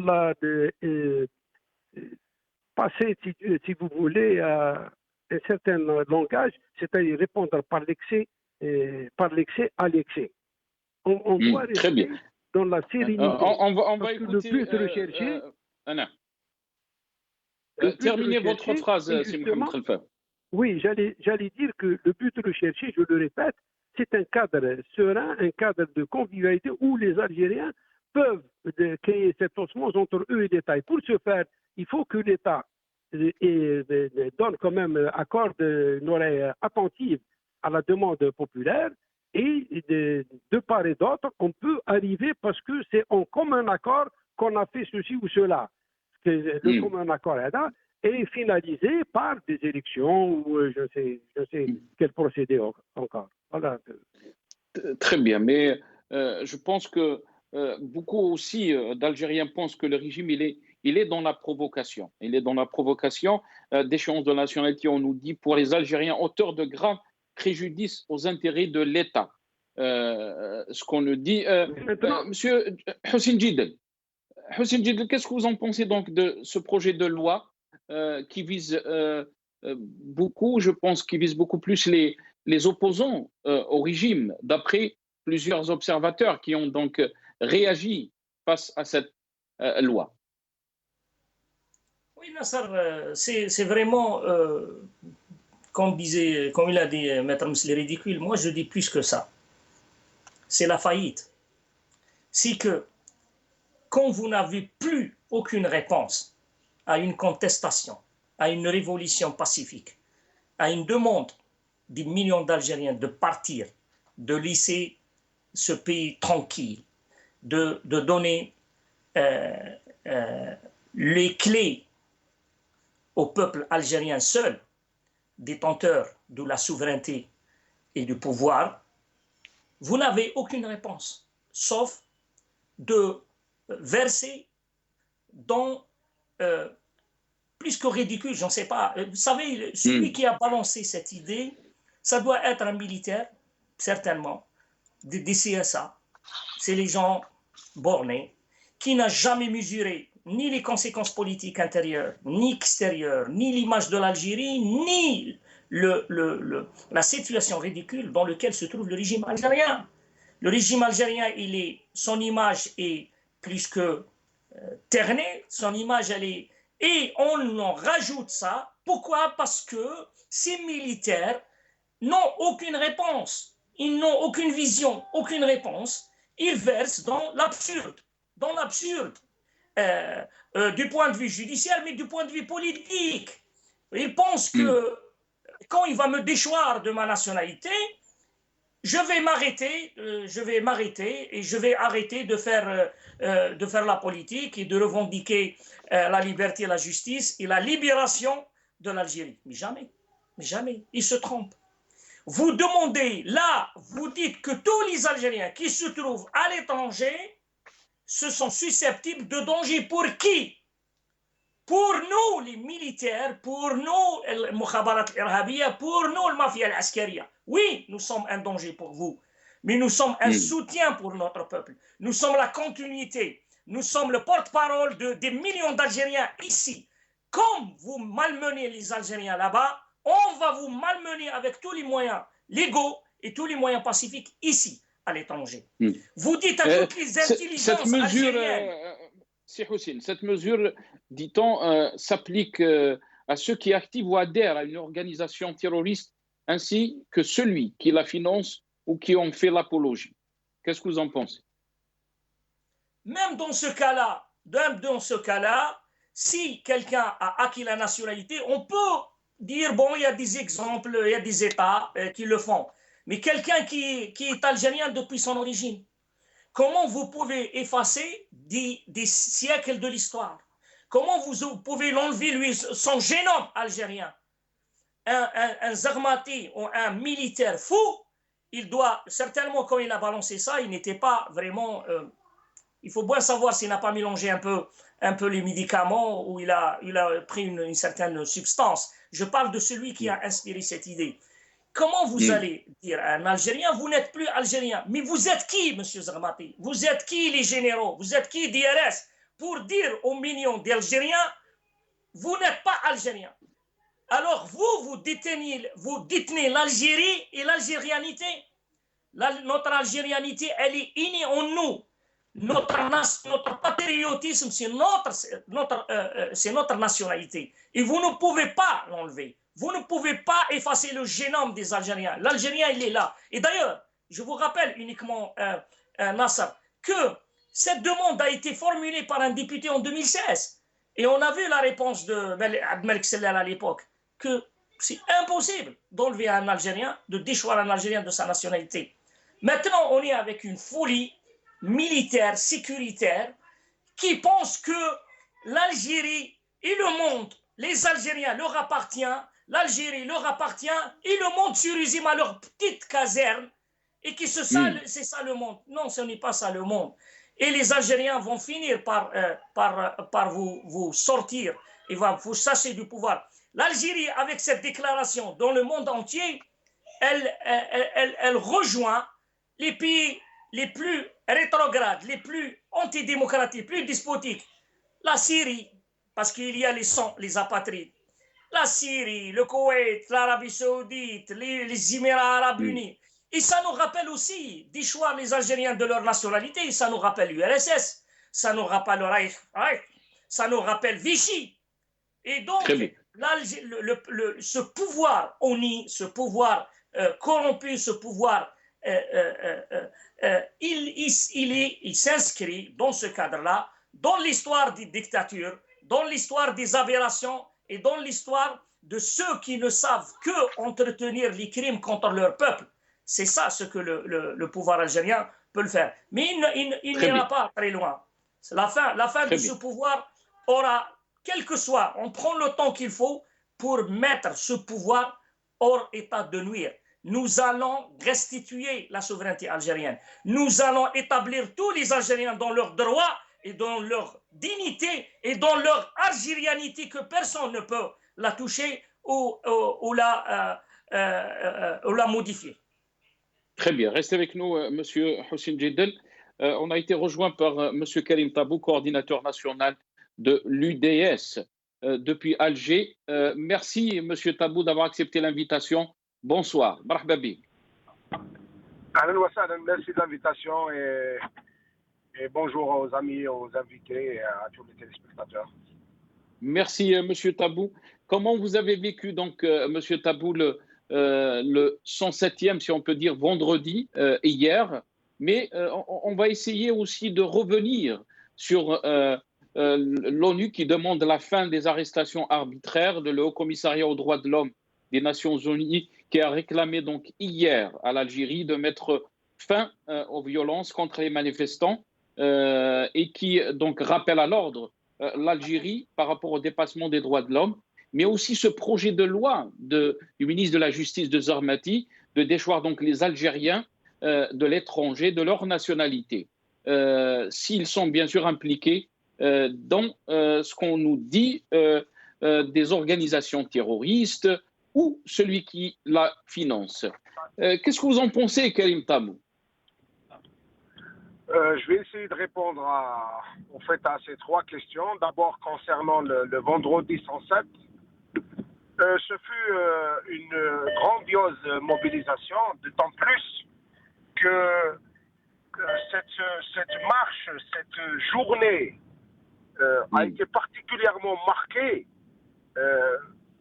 passer, si vous voulez, à un certain langage, c'est-à-dire répondre par l'excès à l'excès. On doit rester dans la sérénité. On va écouter le but recherché... Anna. Terminez votre phrase, c'est Mohamed Khelfaoui. Oui, j'allais dire que le but recherché, je le répète, c'est un cadre serein, un cadre de convivialité où les Algériens peuvent créer cette osmose entre eux et l'État. Et pour ce faire, il faut que l'État donne quand même, accorde une oreille attentive à la demande populaire, et de part et d'autre, on peut arriver, parce que c'est en commun accord qu'on a fait ceci ou cela. Le commun accord est finalisé par des élections ou je sais quel procédé encore. Voilà. Très bien, mais je pense que beaucoup aussi d'Algériens pensent que le régime, il est dans la provocation. Il est dans la provocation d'échéance de nationalité, on nous dit, pour les Algériens, auteur de graves préjudices aux intérêts de l'État. Ce qu'on nous dit. Monsieur Hossein Djidel, qu'est-ce que vous en pensez donc de ce projet de loi qui vise beaucoup, je pense, qui vise beaucoup plus les opposants au régime, d'après plusieurs observateurs qui ont donc réagi face à cette loi? Oui, Nasser, c'est vraiment, comme il a dit Maître Msli, ridicule. Moi, je dis plus que ça. C'est la faillite. C'est que quand vous n'avez plus aucune réponse à une contestation, à une révolution pacifique, à une demande des millions d'Algériens de partir, de laisser ce pays tranquille, de donner les clés au peuple algérien seul, détenteur de la souveraineté et du pouvoir, vous n'avez aucune réponse, sauf de verser dans plus que ridicule, j'en sais pas. Vous savez, celui qui a balancé cette idée, ça doit être un militaire, certainement, des CSA. C'est les gens bornés qui n'ont jamais mesuré ni les conséquences politiques intérieures, ni extérieures, ni l'image de l'Algérie, ni la situation ridicule dans laquelle se trouve le régime algérien. Le régime algérien, son image est plus que ternée, son image, elle est... Et on en rajoute ça. Pourquoi? Parce que ces militaires n'ont aucune réponse. Ils n'ont aucune vision, aucune réponse. Ils versent dans l'absurde. Dans l'absurde. Du point de vue judiciaire, mais du point de vue politique. Ils pensent que quand il va me déchoir de ma nationalité, je vais m'arrêter et je vais arrêter de faire la politique et de revendiquer la liberté, la justice et la libération de l'Algérie. Mais jamais, ils se trompent. Vous demandez, là, vous dites que tous les Algériens qui se trouvent à l'étranger se sont susceptibles de danger. Pour qui? Pour nous, les militaires, pour nous, le mukhabarat irhabiya, pour nous, le mafia al-askaria. Oui, nous sommes un danger pour vous, mais nous sommes un soutien pour notre peuple. Nous sommes la continuité. Nous sommes le porte-parole des millions d'Algériens ici. Comme vous malmenez les Algériens là-bas, on va vous malmener avec tous les moyens légaux et tous les moyens pacifiques ici, à l'étranger. Vous dites à toutes les intelligences algériennes... Si Hossein, cette mesure, dit-on, s'applique à ceux qui activent ou adhèrent à une organisation terroriste, ainsi que celui qui la finance ou qui en fait l'apologie. Qu'est-ce que vous en pensez? Même dans ce cas-là, si quelqu'un a acquis la nationalité, on peut dire, bon, il y a des exemples, il y a des États qui le font. Mais quelqu'un qui est algérien depuis son origine, comment vous pouvez effacer des siècles de l'histoire? Comment vous pouvez l'enlever, lui, son génome algérien? Un Zarmati ou un militaire fou, il doit, certainement, quand il a balancé ça, il n'était pas vraiment... il faut bien savoir s'il n'a pas mélangé un peu les médicaments ou il a pris une certaine substance. Je parle de celui qui a inspiré cette idée. Comment vous allez dire à un Algérien, vous n'êtes plus Algérien? Mais vous êtes qui, monsieur Zarmati? Vous êtes qui, les généraux? Vous êtes qui, DRS? Pour dire aux millions d'Algériens, vous n'êtes pas Algérien. Alors vous détenez l'Algérie et l'algérianité. Notre algérianité, elle est innée en nous. Notre patriotisme, c'est notre nationalité. Et vous ne pouvez pas l'enlever. Vous ne pouvez pas effacer le génome des Algériens. L'Algérien, il est là. Et d'ailleurs, je vous rappelle uniquement, Nasser, que cette demande a été formulée par un député en 2016. Et on a vu la réponse de Abdelmalek Sellal à l'époque, que c'est impossible d'enlever un Algérien, de déchoir un Algérien de sa nationalité. Maintenant, on est avec une folie militaire, sécuritaire, qui pense que l'Algérie et le monde, les Algériens, leur appartient, l'Algérie leur appartient et le monde se résume à leur petite caserne et que c'est ça le monde. Non, ce n'est pas ça le monde. Et les Algériens vont finir par vous sortir et vous chasser du pouvoir. L'Algérie, avec cette déclaration dans le monde entier, elle rejoint les pays les plus rétrogrades, les plus antidémocratiques, plus despotiques. La Syrie, parce qu'il y a les apatrides. La Syrie, le Koweït, l'Arabie Saoudite, les Émirats Arabes Unis. Et ça nous rappelle aussi déchoir les Algériens de leur nationalité. Ça nous rappelle l'URSS, ça nous rappelle le Reich, ça nous rappelle Vichy. Et donc, ce pouvoir honni, ce pouvoir corrompu, ce pouvoir, il s'inscrit dans ce cadre-là, dans l'histoire des dictatures, dans l'histoire des aberrations et dans l'histoire de ceux qui ne savent que entretenir les crimes contre leur peuple. C'est ça ce que le pouvoir algérien peut le faire. Mais il n'ira pas très loin. La fin de ce pouvoir aura, quel que soit, on prend le temps qu'il faut pour mettre ce pouvoir hors état de nuire. Nous allons restituer la souveraineté algérienne. Nous allons établir tous les Algériens dans leurs droits et dans leur dignité et dans leur algérianité que personne ne peut la toucher ou la modifier. Très bien. Restez avec nous, Monsieur Houssine Djeddel. On a été rejoint par Monsieur Karim Tabou, coordinateur national de l'UDS depuis Alger. Merci, Monsieur Tabou, d'avoir accepté l'invitation. Bonsoir. Marhaba bik. Merci de l'invitation et bonjour aux amis, aux invités et à tous les téléspectateurs. Merci, Monsieur Tabou. Comment vous avez vécu, donc, Monsieur Tabou, le 107e, si on peut dire, vendredi, hier, mais on va essayer aussi de revenir sur l'ONU qui demande la fin des arrestations arbitraires, de le Haut Commissariat aux droits de l'homme des Nations Unies qui a réclamé donc hier à l'Algérie de mettre fin aux violences contre les manifestants et qui donc rappelle à l'ordre l'Algérie par rapport au dépassement des droits de l'homme, mais aussi ce projet de loi du ministre de la Justice de Zarmati de déchoir donc les Algériens de l'étranger, de leur nationalité, s'ils sont bien sûr impliqués dans ce qu'on nous dit des organisations terroristes ou celui qui la finance. Qu'est-ce que vous en pensez, Karim Tabou? Je vais essayer de répondre à ces trois questions. D'abord, concernant le vendredi 107, ce fut une grandiose mobilisation, d'autant plus que cette marche, cette journée a été particulièrement marquée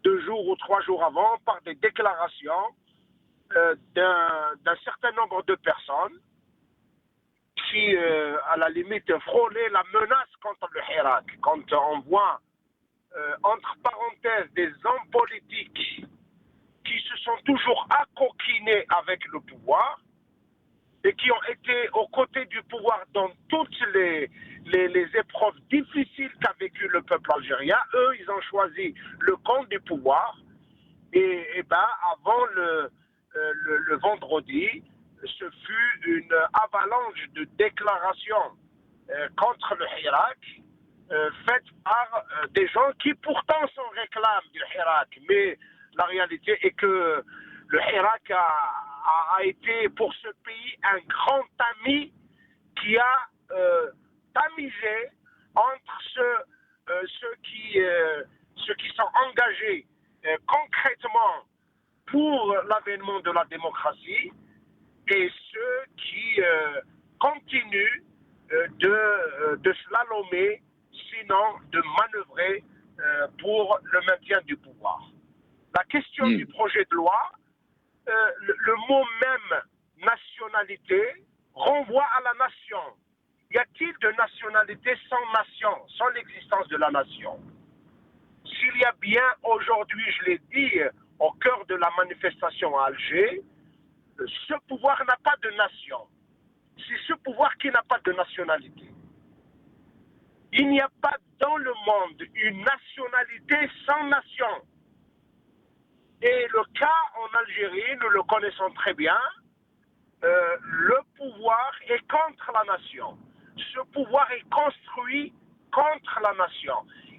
2 jours ou 3 jours avant par des déclarations d'un certain nombre de personnes qui, à la limite, frôlaient la menace contre le Hirak. Quand on voit, entre parenthèses, des hommes politiques qui se sont toujours accoquinés avec le pouvoir et qui ont été aux côtés du pouvoir dans toutes les épreuves difficiles qu'a vécu le peuple algérien. Eux, ils ont choisi le camp du pouvoir. Et avant le vendredi, ce fut une avalanche de déclarations contre le Hirak faites par des gens qui pourtant s'en réclament du Hirak. Mais la réalité est que le Hirak a été pour ce pays un grand ami qui a tamisé entre ceux qui sont engagés concrètement pour l'avènement de la démocratie et ceux qui continuent de slalomer, sinon de manœuvrer pour le maintien du pouvoir. La question du projet de loi, le mot même nationalité renvoie à la nation. Y a-t-il de nationalité sans nation, sans l'existence de la nation? S'il y a bien aujourd'hui, je l'ai dit, au cœur de la manifestation à Alger, ce pouvoir n'a pas de nation. C'est ce pouvoir qui n'a pas de nationalité. Il n'y a pas dans le monde une nationalité sans nation. Et le cas en Algérie, nous le connaissons très bien, le pouvoir est contre la nation. Ce pouvoir est construit contre la nation.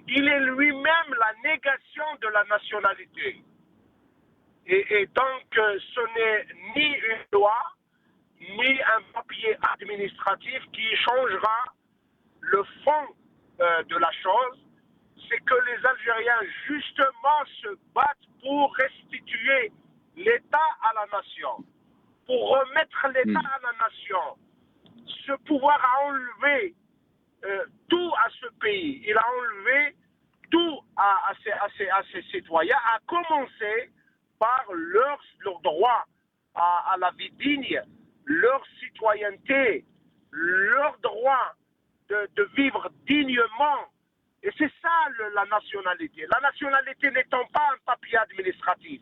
Il est lui-même la négation de la nationalité. Et donc, ce n'est ni une loi, ni un papier administratif qui changera le fond de la chose. C'est que les Algériens, justement, se battent pour restituer l'État à la nation, pour remettre l'État à la nation. Ce pouvoir a enlevé tout à ce pays. Il a enlevé tout à ses citoyens, à commencer par leur droit à la vie digne, leur citoyenneté, leur droit de vivre dignement. Et c'est ça la nationalité. La nationalité n'étant pas un papier administratif.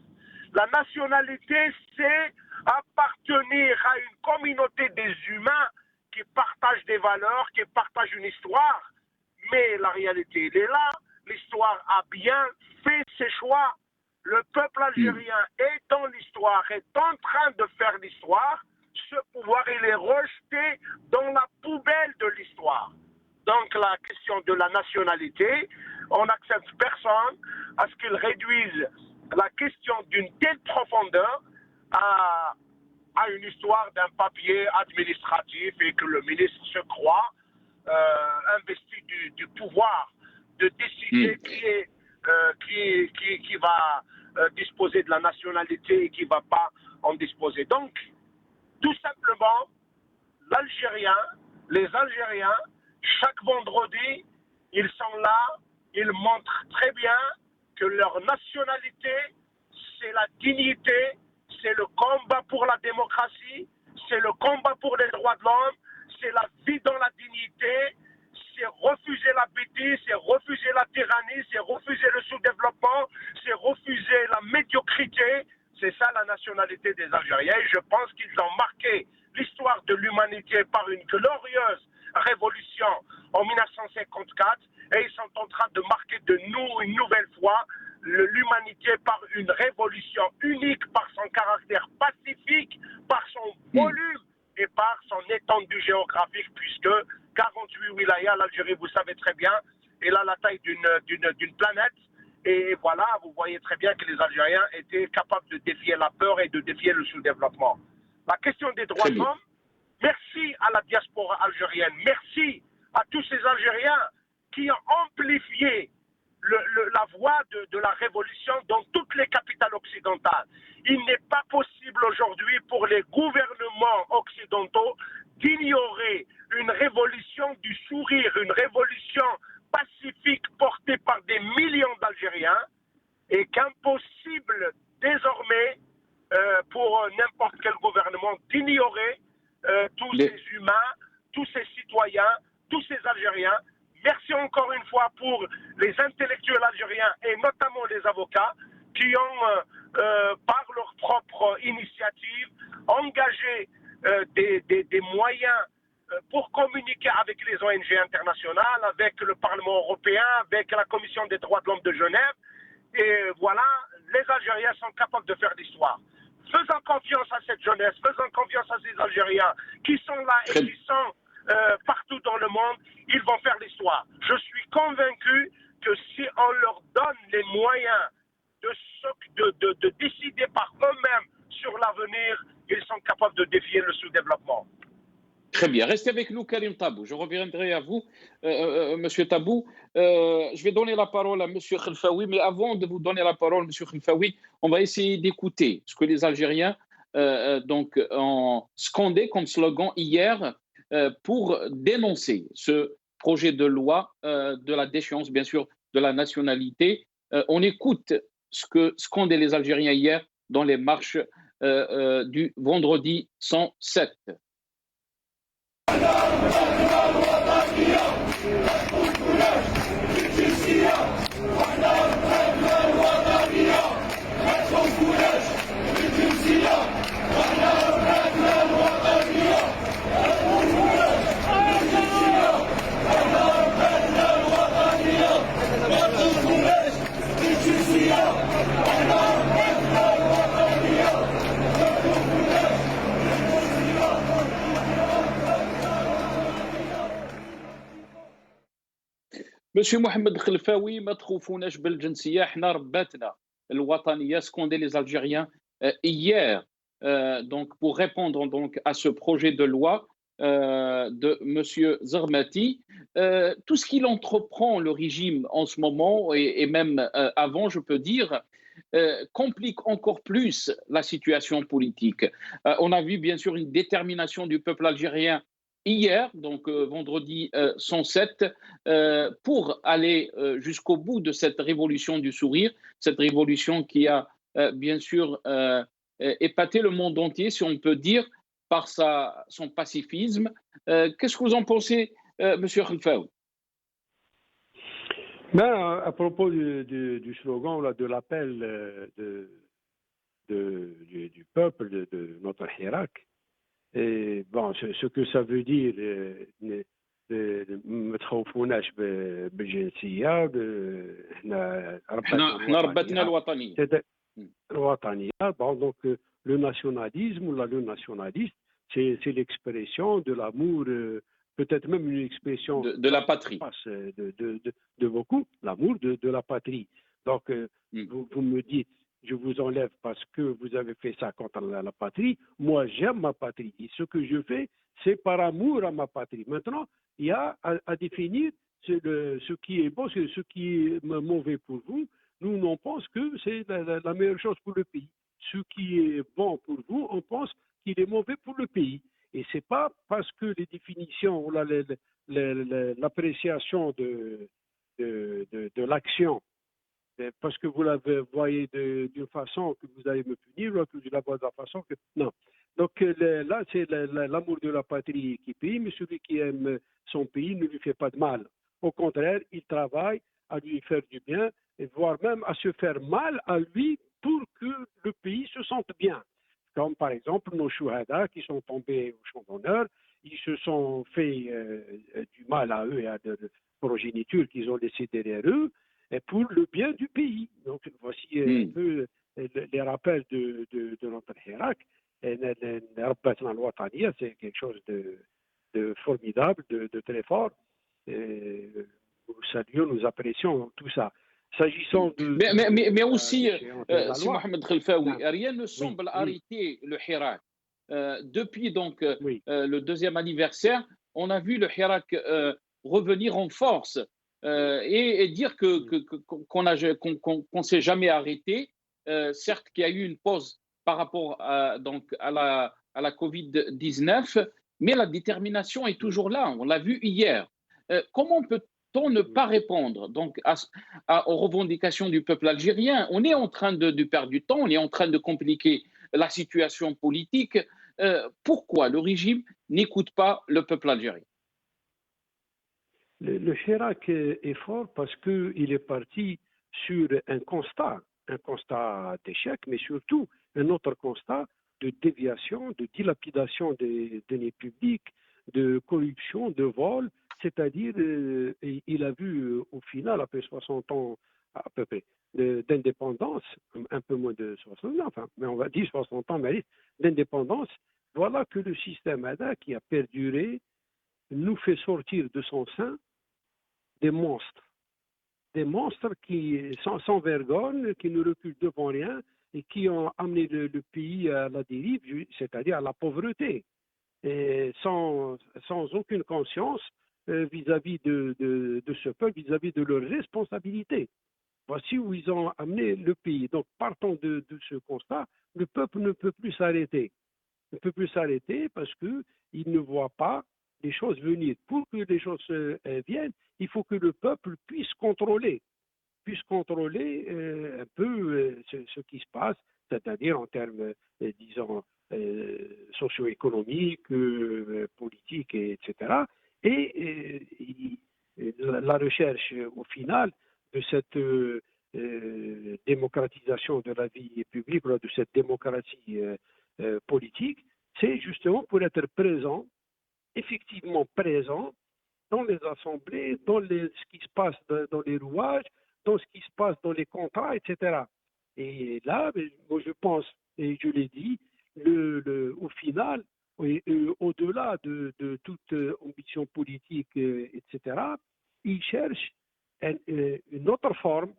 La nationalité, c'est appartenir à une communauté des humains qui partagent des valeurs, qui partagent une histoire. Mais la réalité, elle est là. L'histoire a bien fait ses choix. Le peuple algérien est dans l'histoire, est en train de faire l'histoire. Ce pouvoir, il est rejeté dans la poubelle de l'histoire. Donc la question de la nationalité, on n'accepte personne à ce qu'il réduise la question d'une telle profondeur à une histoire d'un papier administratif et que le ministre se croit investi du pouvoir de décider qui va disposer de la nationalité et qui ne va pas en disposer. Donc, tout simplement, les Algériens, chaque vendredi, ils sont là, ils montrent très bien que leur nationalité, c'est la dignité, c'est le combat pour la démocratie, c'est le combat pour les droits de l'homme, c'est la vie dans la dignité, c'est refuser la bêtise, c'est refuser la tyrannie, c'est refuser le sous-développement, c'est refuser la médiocrité. C'est ça la nationalité des Algériens. Et je pense qu'ils ont marqué l'histoire de l'humanité par une glorieuse révolution en 1954 et ils sont en train de marquer une nouvelle fois l'humanité par une révolution unique, par son caractère pacifique, par son volume et par son étendue géographique, puisque 48 wilayas, l'Algérie, vous savez très bien, elle a la taille d'une planète. Et voilà, vous voyez très bien que les Algériens étaient capables de défier la peur et de défier le sous-développement. La question des droits de l'homme, merci à la diaspora algérienne, merci à tous ces Algériens qui ont amplifié la voix de la révolution dans toutes les capitales occidentales. Il n'est pas possible aujourd'hui pour les gouvernements occidentaux d'ignorer une révolution du sourire, une révolution pacifique portée par des millions d'Algériens et qu'impossible désormais pour n'importe quel gouvernement d'ignorer tous ces humains, tous ces citoyens, tous ces Algériens. Merci encore une fois pour les intellectuels algériens et notamment les avocats qui ont, par leur propre initiative, engagé des moyens pour communiquer avec les ONG internationales, avec le Parlement européen, avec la Commission des droits de l'homme de Genève. Et voilà, les Algériens sont capables de faire l'histoire. Faisons confiance à cette jeunesse, faisons confiance à ces Algériens qui sont là et qui sont partout dans le monde, ils vont faire l'histoire. Je suis convaincu que si on leur donne les moyens de décider par eux-mêmes sur l'avenir, ils sont capables de défier le sous-développement. Très bien. Restez avec nous, Karim Tabou. Je reviendrai à vous, Monsieur Tabou. Je vais donner la parole à Monsieur Khelfaoui, mais avant de vous donner la parole, Monsieur Khelfaoui, on va essayer d'écouter ce que les Algériens ont scandé comme slogan hier pour dénoncer ce projet de loi de la déchéance, bien sûr, de la nationalité. On écoute ce que scandaient les Algériens hier dans les marches du vendredi 107. Monsieur Mohamed Khelfaoui, ما تخوفوناش بالجنسية، احنا رباتنا الوطنية scandé les Algériens hier donc pour répondre donc à ce projet de loi de Monsieur Zarmati. Tout ce qu'il entreprend le régime en ce moment et même avant, je peux dire, complique encore plus la situation politique. On a vu bien sûr une détermination du peuple algérien hier, donc vendredi 107, pour aller jusqu'au bout de cette révolution du sourire, cette révolution qui a bien sûr épaté le monde entier, si on peut dire, par son pacifisme. Qu'est-ce que vous en pensez, Monsieur Khelfaoui? Ben, à propos du slogan, là, de l'appel du peuple, de notre Hirak, et bon, ce que ça veut dire, ما تخوفوناش بالجنسية، احنا احنا ربتنا الوطنية. الوطنية. Bon, donc le nationalisme ou le nationaliste, c'est l'expression de l'amour, peut-être même une expression de la patrie. De beaucoup, l'amour de la patrie. Donc, vous me dites, je vous enlève parce que vous avez fait ça contre la patrie. Moi, j'aime ma patrie. Et ce que je fais, c'est par amour à ma patrie. Maintenant, il y a à définir ce qui est bon, ce qui est mauvais pour vous. Nous, on pense que c'est la meilleure chose pour le pays. Ce qui est bon pour vous, on pense qu'il est mauvais pour le pays. Et ce n'est pas parce que les définitions ou l'appréciation de l'action, parce que vous la voyez d'une façon que vous allez me punir, ou que je la vois de la façon que... Non. Donc là, c'est l'amour de la patrie qui paye, mais celui qui aime son pays ne lui fait pas de mal. Au contraire, il travaille à lui faire du bien, et voire même à se faire mal à lui pour que le pays se sente bien. Comme par exemple nos chouhadas qui sont tombés au champ d'honneur, ils se sont fait du mal à eux et à leur progéniture qu'ils ont laissé derrière eux, et pour le bien du pays. Donc voici un peu les rappels de notre Hirak. C'est quelque chose de formidable, de très fort. Nous saluons, nous apprécions tout ça. S'agissant mais aussi, si Mohamed Khelfaoui, rien ne semble arrêter le Hirak. Depuis donc le deuxième anniversaire, on a vu le Hirak revenir en force et dire qu'on ne s'est jamais arrêté. Certes qu'il y a eu une pause par rapport à la Covid-19, mais la détermination est toujours là. On l'a vu hier. Comment peut-on ne pas répondre donc aux revendications du peuple algérien? On est en train de perdre du temps, on est en train de compliquer la situation politique. Pourquoi le régime n'écoute pas le peuple algérien? Le Hirak est fort parce qu'il est parti sur un constat d'échec, mais surtout un autre constat de déviation, de dilapidation des deniers publics, de corruption, de vol. C'est-à-dire, il a vu au final, après 60 ans à peu près d'indépendance, un peu moins de 60 ans, enfin, mais on va dire 60 ans d'indépendance, voilà que le système ADA qui a perduré nous fait sortir de son sein des monstres qui sont sans vergogne, qui ne reculent devant rien et qui ont amené le pays à la dérive, c'est-à-dire à la pauvreté, et sans aucune conscience vis-à-vis de ce peuple, vis-à-vis de leurs responsabilités. Voici où ils ont amené le pays. Donc, partant de ce constat, le peuple ne peut plus s'arrêter. Ne peut plus s'arrêter parce qu'il ne voit pas les choses venir. Pour que les choses viennent, il faut que le peuple puisse contrôler un peu ce qui se passe, c'est-à-dire en termes, disons, socio-économiques, politiques, etc. Et la recherche, au final, de cette démocratisation de la vie publique, de cette démocratie politique, c'est justement pour être présent, effectivement présent, dans les assemblées, dans ce qui se passe dans les rouages, dans ce qui se passe dans les contrats, etc. Et là, moi je pense, et je l'ai dit, au final, au-delà de toute ambition politique, etc., il cherche une autre forme,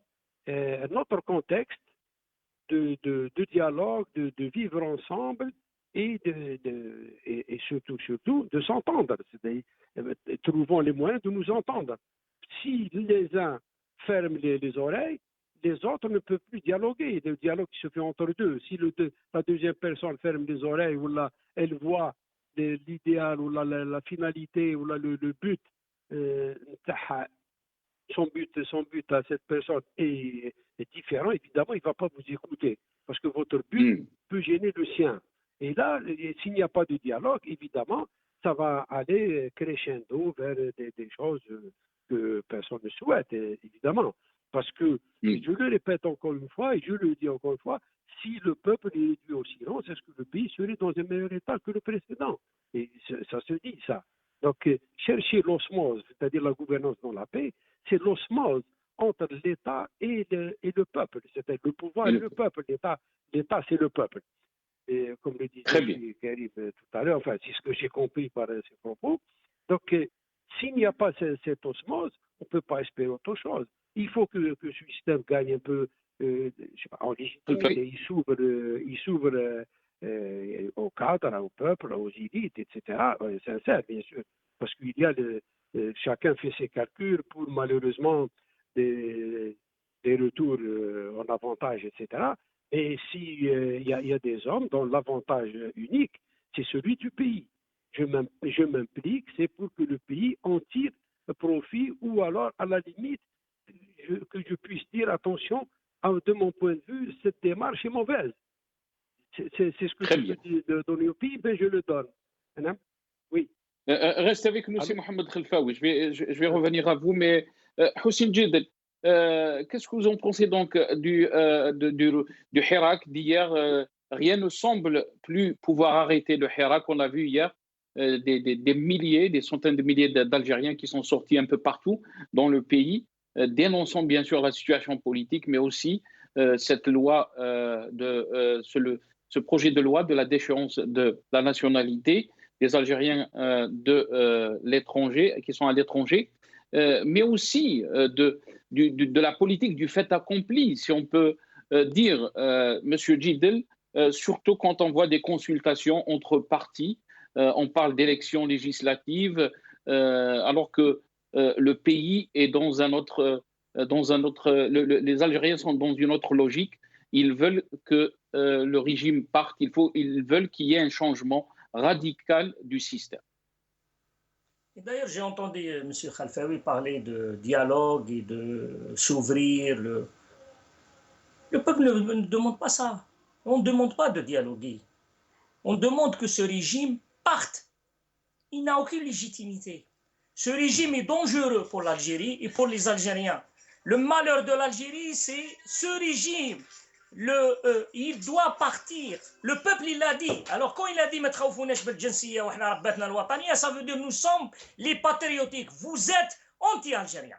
un autre contexte de dialogue, de vivre ensemble et surtout de s'entendre. Trouvons les moyens de nous entendre. Si les uns ferment les oreilles, les autres ne peuvent plus dialoguer. Le dialogue qui se fait entre deux. Si la deuxième personne ferme les oreilles ou là, elle voit l'idéal ou la finalité ou là, le but, son but à cette personne est différent, évidemment, il ne va pas vous écouter parce que votre but peut gêner le sien. Et là, s'il n'y a pas de dialogue, évidemment, ça va aller crescendo vers des choses que personne ne souhaite, évidemment. Parce que, je le répète encore une fois, et je le dis encore une fois, si le peuple est réduit au silence, est-ce que le pays serait dans un meilleur état que le précédent? Et ça se dit, ça. Donc, chercher l'osmose, c'est-à-dire la gouvernance dans la paix, c'est l'osmose entre l'État et le peuple, c'est-à-dire le pouvoir et le peuple. L'État, c'est le peuple. Et comme le disait Karim tout à l'heure, enfin, c'est ce que j'ai compris par ses propos. Donc, s'il n'y a pas cette osmose, on ne peut pas espérer autre chose. Il faut que ce système gagne un peu je sais pas, en légitimité, il s'ouvre au cadre, au peuple, aux élites, etc. Sincère, bien sûr, parce qu'il y a chacun fait ses calculs pour malheureusement des retours en avantage, etc. Et s'il y a des hommes dont l'avantage unique, c'est celui du pays. Je m'implique, c'est pour que le pays en tire profit ou alors, à la limite, que je puisse dire, attention, de mon point de vue, cette démarche est mauvaise. C'est ce que je peux donner au pays, ben je le donne. Oui. Reste avec nous, c'est Mohamed Khelfaoui. Je vais revenir à vous, mais Houssine Djidel, qu'est-ce que vous en pensez donc du Hirak d'hier? Rien ne semble plus pouvoir arrêter le Hirak. On a vu hier des milliers, des centaines de milliers d'Algériens qui sont sortis un peu partout dans le pays, dénonçant bien sûr la situation politique, mais aussi cette loi, ce projet de loi de la déchéance de la nationalité des Algériens de l'étranger, qui sont à l'étranger, mais aussi de la politique du fait accompli, si on peut dire, Monsieur Djidel, surtout quand on voit des consultations entre partis. On parle d'élections législatives, alors que le pays est dans un autre, les Algériens sont dans une autre logique. Ils veulent que le régime parte. Ils veulent qu'il y ait un changement radical du système. D'ailleurs, j'ai entendu M. Khelfaoui parler de dialogue et de s'ouvrir. Le peuple ne demande pas ça. On ne demande pas de dialoguer. On demande que ce régime parte. Il n'a aucune légitimité. Ce régime est dangereux pour l'Algérie et pour les Algériens. Le malheur de l'Algérie, c'est ce régime. Il doit partir. Le peuple, il l'a dit. Alors, quand il a dit ça veut dire nous sommes les patriotiques. Vous êtes anti-algériens.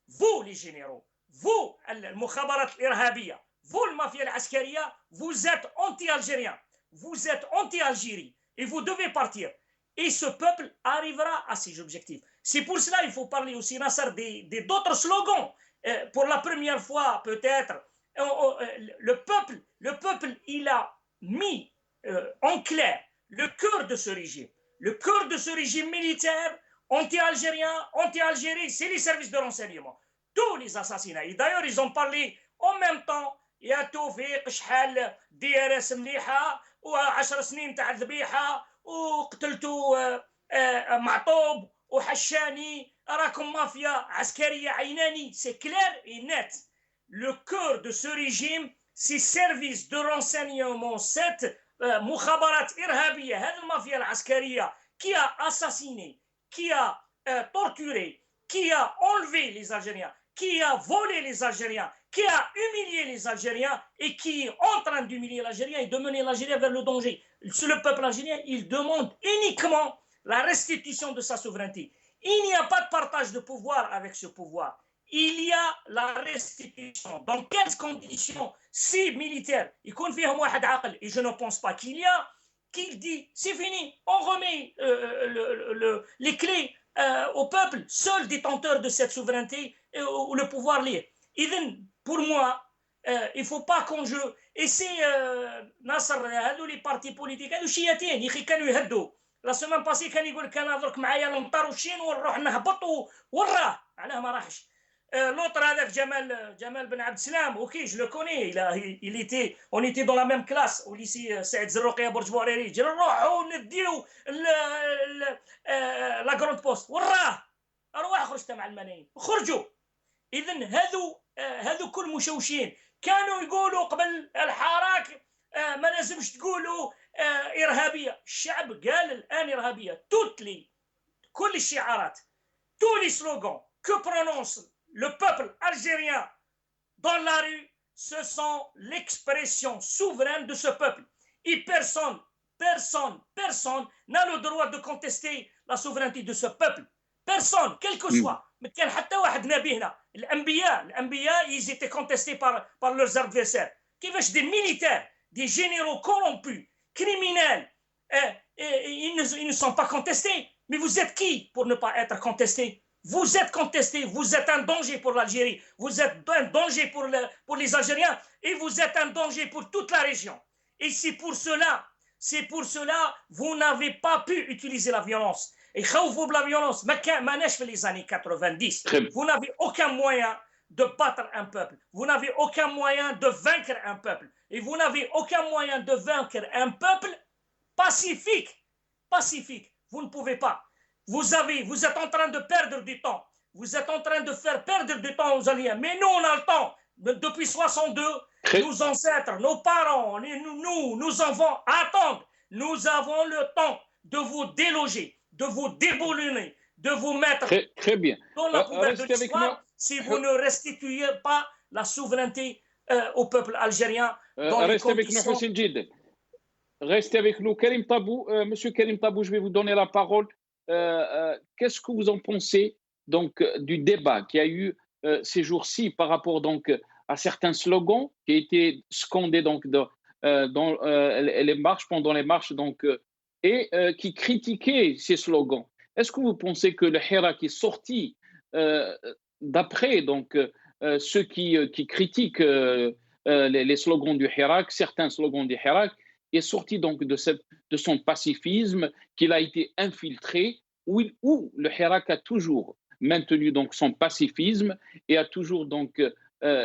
Vous, les généraux. Vous, al-Mukhabarat al-Irhabiyya. Vous, le mafia al-Askariya. Vous êtes anti-algériens. Vous êtes anti-Algérie. Et vous devez partir. Et ce peuple arrivera à ses objectifs. C'est pour cela qu'il faut parler aussi, Nasser, d'autres slogans. Pour la première fois, peut-être, le peuple, il a mis en clair le cœur de ce régime. Le cœur de ce régime militaire, anti-algérien, anti-Algérie, c'est les services de renseignement. Tous les assassinats. Et d'ailleurs, ils ont parlé en même temps. يا توفيق شحال DRS مليحه و10 سنين تاع الذبيحه وقتلتوا معطوب وحشاني راكم مافيا عسكريه عيناني. C'est clair et net. Le cœur de ce régime, c'est services de renseignement, cette mukhabarat irhabiyya, هذه المافيا العسكريه qui a assassiné, qui a torturé, qui a enlevé les Algériens, qui a volé les Algériens, qui a humilié les Algériens et qui est en train d'humilier l'Algérien et de mener l'Algérien vers le danger. Le peuple algérien, il demande uniquement la restitution de sa souveraineté. Il n'y a pas de partage de pouvoir avec ce pouvoir. Il y a la restitution. Dans quelles conditions? Si militaires, et je ne pense pas qu'il y a, qu'il dit c'est fini, on remet les clés au peuple, seul détenteur de cette souveraineté, où le pouvoir lié. Pour moi, il ne faut pas qu'on joue. Et c'est Nasser, les partis politiques, les chiatines, ils كانوا يهدوا. La semaine passée, كان يقول كان أضرك معايا المطار والشين ونروح نهبط وراه علاه ما راحش. L'autre avec Jamal Ben Abdeslam, ok, je le connais, on était dans la même classe au lycée Saïd Zarrouqi à Bourj Bouariri. Je نروحوا نديو la grande poste وراه أرواح خرجت مع الملايين خرجوا. إذن هذو كل مشوشين كانوا يقولوا قبل الحراك ما لازمش تقولوا إرهابية. الشعب قال الآن إرهابية. كل الشعارات, tous les slogans que prononce le peuple algérien dans la rue, ce sont l'expression souveraine de ce peuple. Et personne n'a le droit de contester la souveraineté de ce peuple. Personne, quel que soit. Mais كان حتى واحد نبي هنا. الأنبياء, ils étaient contestés par leurs adversaires. كيفاش des militaires, des généraux corrompus, criminels, ils ne sont pas contestés. Mais vous êtes qui pour ne pas être contestés? Vous êtes contestés, vous êtes un danger pour l'Algérie, vous êtes un danger pour les Algériens et vous êtes un danger pour toute la région. Et c'est pour cela, vous n'avez pas pu utiliser la violence. Et la violence, les années 90, vous n'avez aucun moyen de battre un peuple, vous n'avez aucun moyen de vaincre un peuple, et vous n'avez aucun moyen de vaincre un peuple pacifique. Vous ne pouvez pas. Vous êtes en train de perdre du temps. Vous êtes en train de faire perdre du temps aux Alliés. Mais nous, on a le temps. Depuis 62, nos ancêtres, nos parents, nous avons à attendre. Nous avons le temps de vous déloger, de vous déboulonner, de vous mettre très bien. dans la poubelle de l'histoire si vous ne restituez pas la souveraineté au peuple algérien. Restez avec nous, Hossein Djidel. Restez avec nous. Karim Tabou, Monsieur Karim Tabou, je vais vous donner la parole. Qu'est-ce que vous en pensez donc du débat qu'il y a eu ces jours-ci par rapport donc à certains slogans qui étaient scandés donc dans les marches, pendant les marches donc et qui critiquaient ces slogans? Est-ce que vous pensez que le Hirak est sorti d'après donc ceux qui critiquent les slogans du Hirak, certains slogans du Hirak, est sorti donc de son pacifisme, qu'il a été infiltré, où le Hirak a toujours maintenu donc son pacifisme et a toujours donc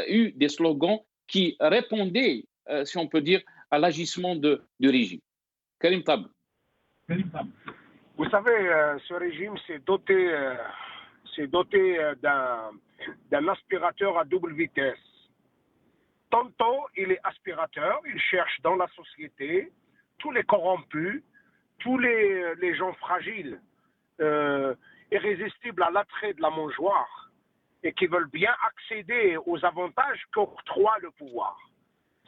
eu des slogans qui répondaient, si on peut dire, à l'agissement du régime. Karim Tabou. Vous savez, ce régime s'est doté d'un aspirateur à double vitesse. Tantôt, il est aspirateur, il cherche dans la société tous les corrompus, tous les gens fragiles, irrésistibles à l'attrait de la mangeoire et qui veulent bien accéder aux avantages qu'octroie le pouvoir.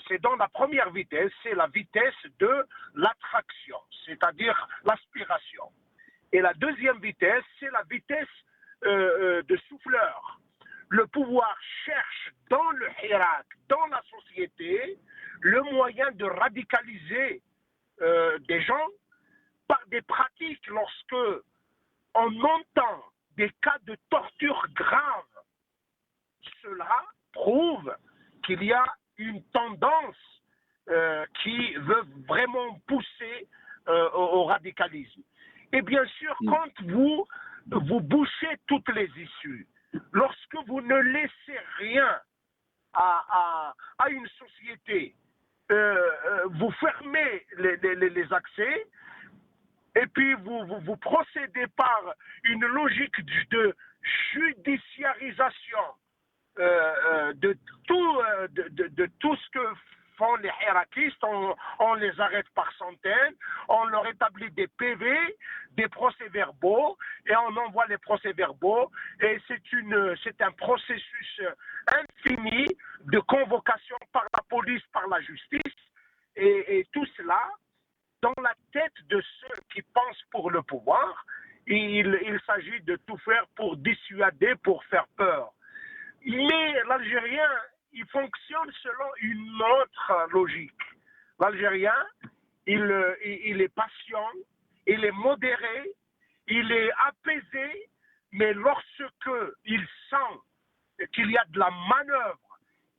C'est dans la première vitesse, c'est la vitesse de l'attraction, c'est-à-dire l'aspiration. Et la deuxième vitesse, c'est la vitesse de souffleur. Le pouvoir cherche dans le Hirak, dans la société, le moyen de radicaliser des gens par des pratiques. Lorsque on entend des cas de torture grave, cela prouve qu'il y a une tendance qui veut vraiment pousser au radicalisme. Et bien sûr, quand vous bouchez toutes les issues, lorsque vous ne laissez rien à une société, vous fermez les accès et puis vous procédez par une logique de judiciarisation de tout ce que font les hirakistes. On les arrête par centaines, on leur établit des PV, des procès-verbaux, et on envoie les procès-verbaux, et c'est un processus infini de convocation par la police, par la justice, et tout cela dans la tête de ceux qui pensent pour le pouvoir. Il s'agit de tout faire pour dissuader, pour faire peur. Mais l'Algérien, il fonctionne selon une autre logique. L'Algérien, il est patient, il est modéré, il est apaisé, mais lorsque il sent qu'il y a de la manœuvre,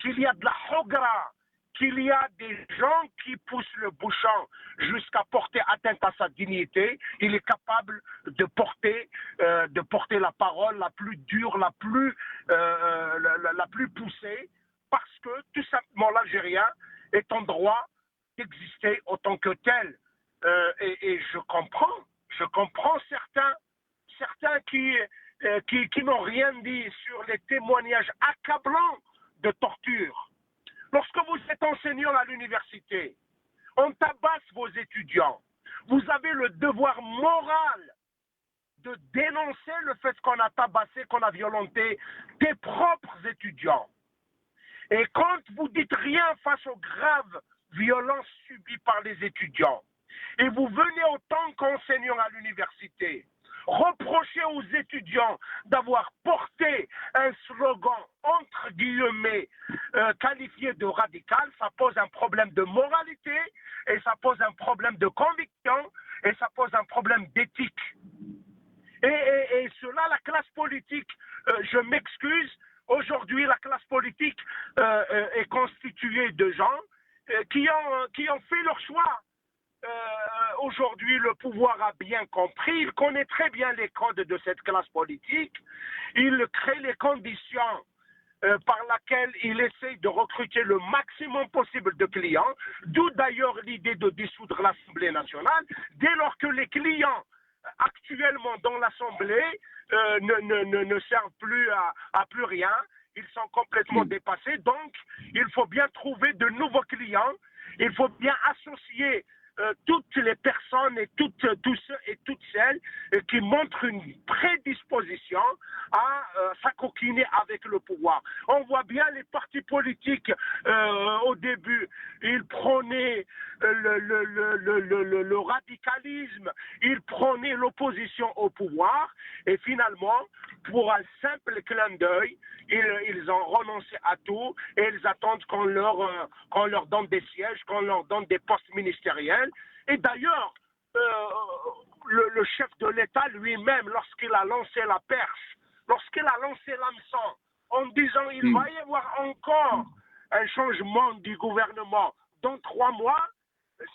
qu'il y a de la hogra, qu'il y a des gens qui poussent le bouchon jusqu'à porter atteinte à sa dignité, il est capable de porter la parole la plus dure, la plus poussée, parce que tout simplement l'Algérien est en droit d'exister en tant que tel. Et je comprends certains qui n'ont rien dit sur les témoignages accablants de torture. Lorsque vous êtes enseignant à l'université, on tabasse vos étudiants. Vous avez le devoir moral de dénoncer le fait qu'on a tabassé, qu'on a violenté tes propres étudiants. Et quand vous dites rien face aux graves violences subies par les étudiants, et vous venez en tant qu'enseignant à l'université, reprocher aux étudiants d'avoir porté un slogan entre guillemets qualifié de radical, ça pose un problème de moralité et ça pose un problème de conviction et ça pose un problème d'éthique. Et cela, la classe politique, je m'excuse, aujourd'hui la classe politique est constituée de gens qui ont fait leur choix. Aujourd'hui, le pouvoir a bien compris, il connaît très bien les codes de cette classe politique, il crée les conditions par laquelle il essaye de recruter le maximum possible de clients, d'où d'ailleurs l'idée de dissoudre l'Assemblée nationale, dès lors que les clients actuellement dans l'Assemblée ne servent plus à plus rien, ils sont complètement dépassés, donc il faut bien trouver de nouveaux clients, il faut bien associer toutes les personnes et tous ceux et toutes celles qui montrent une prédisposition à s'acoquiner avec le pouvoir. On voit bien les partis politiques au début, ils prônaient le radicalisme, ils prônaient l'opposition au pouvoir et finalement, pour un simple clin d'œil, ils ont renoncé à tout et ils attendent qu'on leur donne des sièges, qu'on leur donne des postes ministériels. Et d'ailleurs, le chef de l'État lui-même, lorsqu'il a lancé la perche, lorsqu'il a lancé l'hameçon, en disant il va y avoir encore un changement du gouvernement dans 3 mois,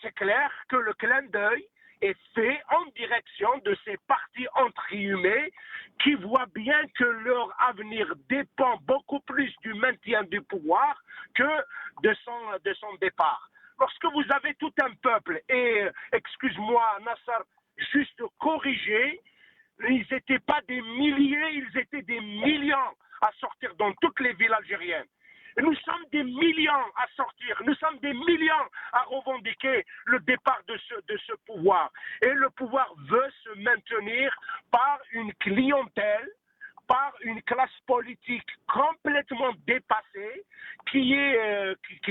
c'est clair que le clin d'œil est fait en direction de ces partis entriumés qui voient bien que leur avenir dépend beaucoup plus du maintien du pouvoir que de son départ. Lorsque vous avez tout un peuple, et excuse-moi Nassar, juste corriger, ils n'étaient pas des milliers, ils étaient des millions à sortir dans toutes les villes algériennes. Nous sommes des millions à sortir, nous sommes des millions à revendiquer le départ de ce pouvoir. Et le pouvoir veut se maintenir par une clientèle, par une classe politique complètement dépassée qui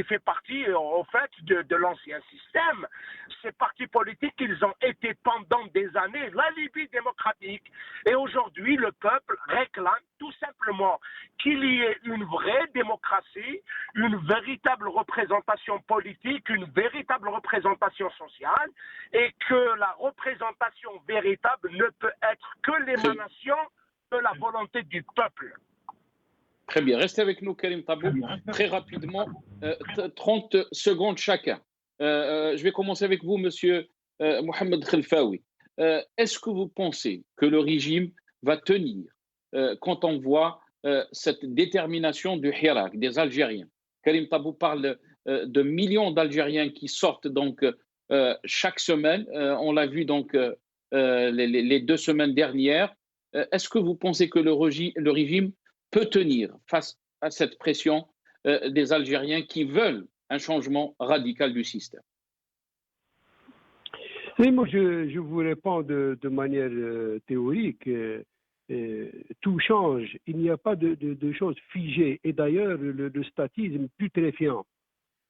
fait partie en fait de l'ancien système. Ces partis politiques, ils ont été pendant des années l'alibi démocratique et aujourd'hui le peuple réclame tout simplement qu'il y ait une vraie démocratie, une véritable représentation politique, une véritable représentation sociale et que la représentation véritable ne peut être que l'émanation de la volonté du peuple. Très bien. Restez avec nous, Karim Tabou. Très rapidement, 30 secondes chacun. Je vais commencer avec vous, monsieur Mohamed Khelfaoui. Est-ce que vous pensez que le régime va tenir quand on voit cette détermination du Hirak, des Algériens? Karim Tabou parle de millions d'Algériens qui sortent donc chaque semaine. On l'a vu donc les 2 semaines dernières. Est-ce que vous pensez que le régime peut tenir face à cette pression des Algériens qui veulent un changement radical du système? Oui, moi je vous réponds de manière théorique. Tout change. Il n'y a pas de choses figées. Et d'ailleurs, le statisme putréfiant.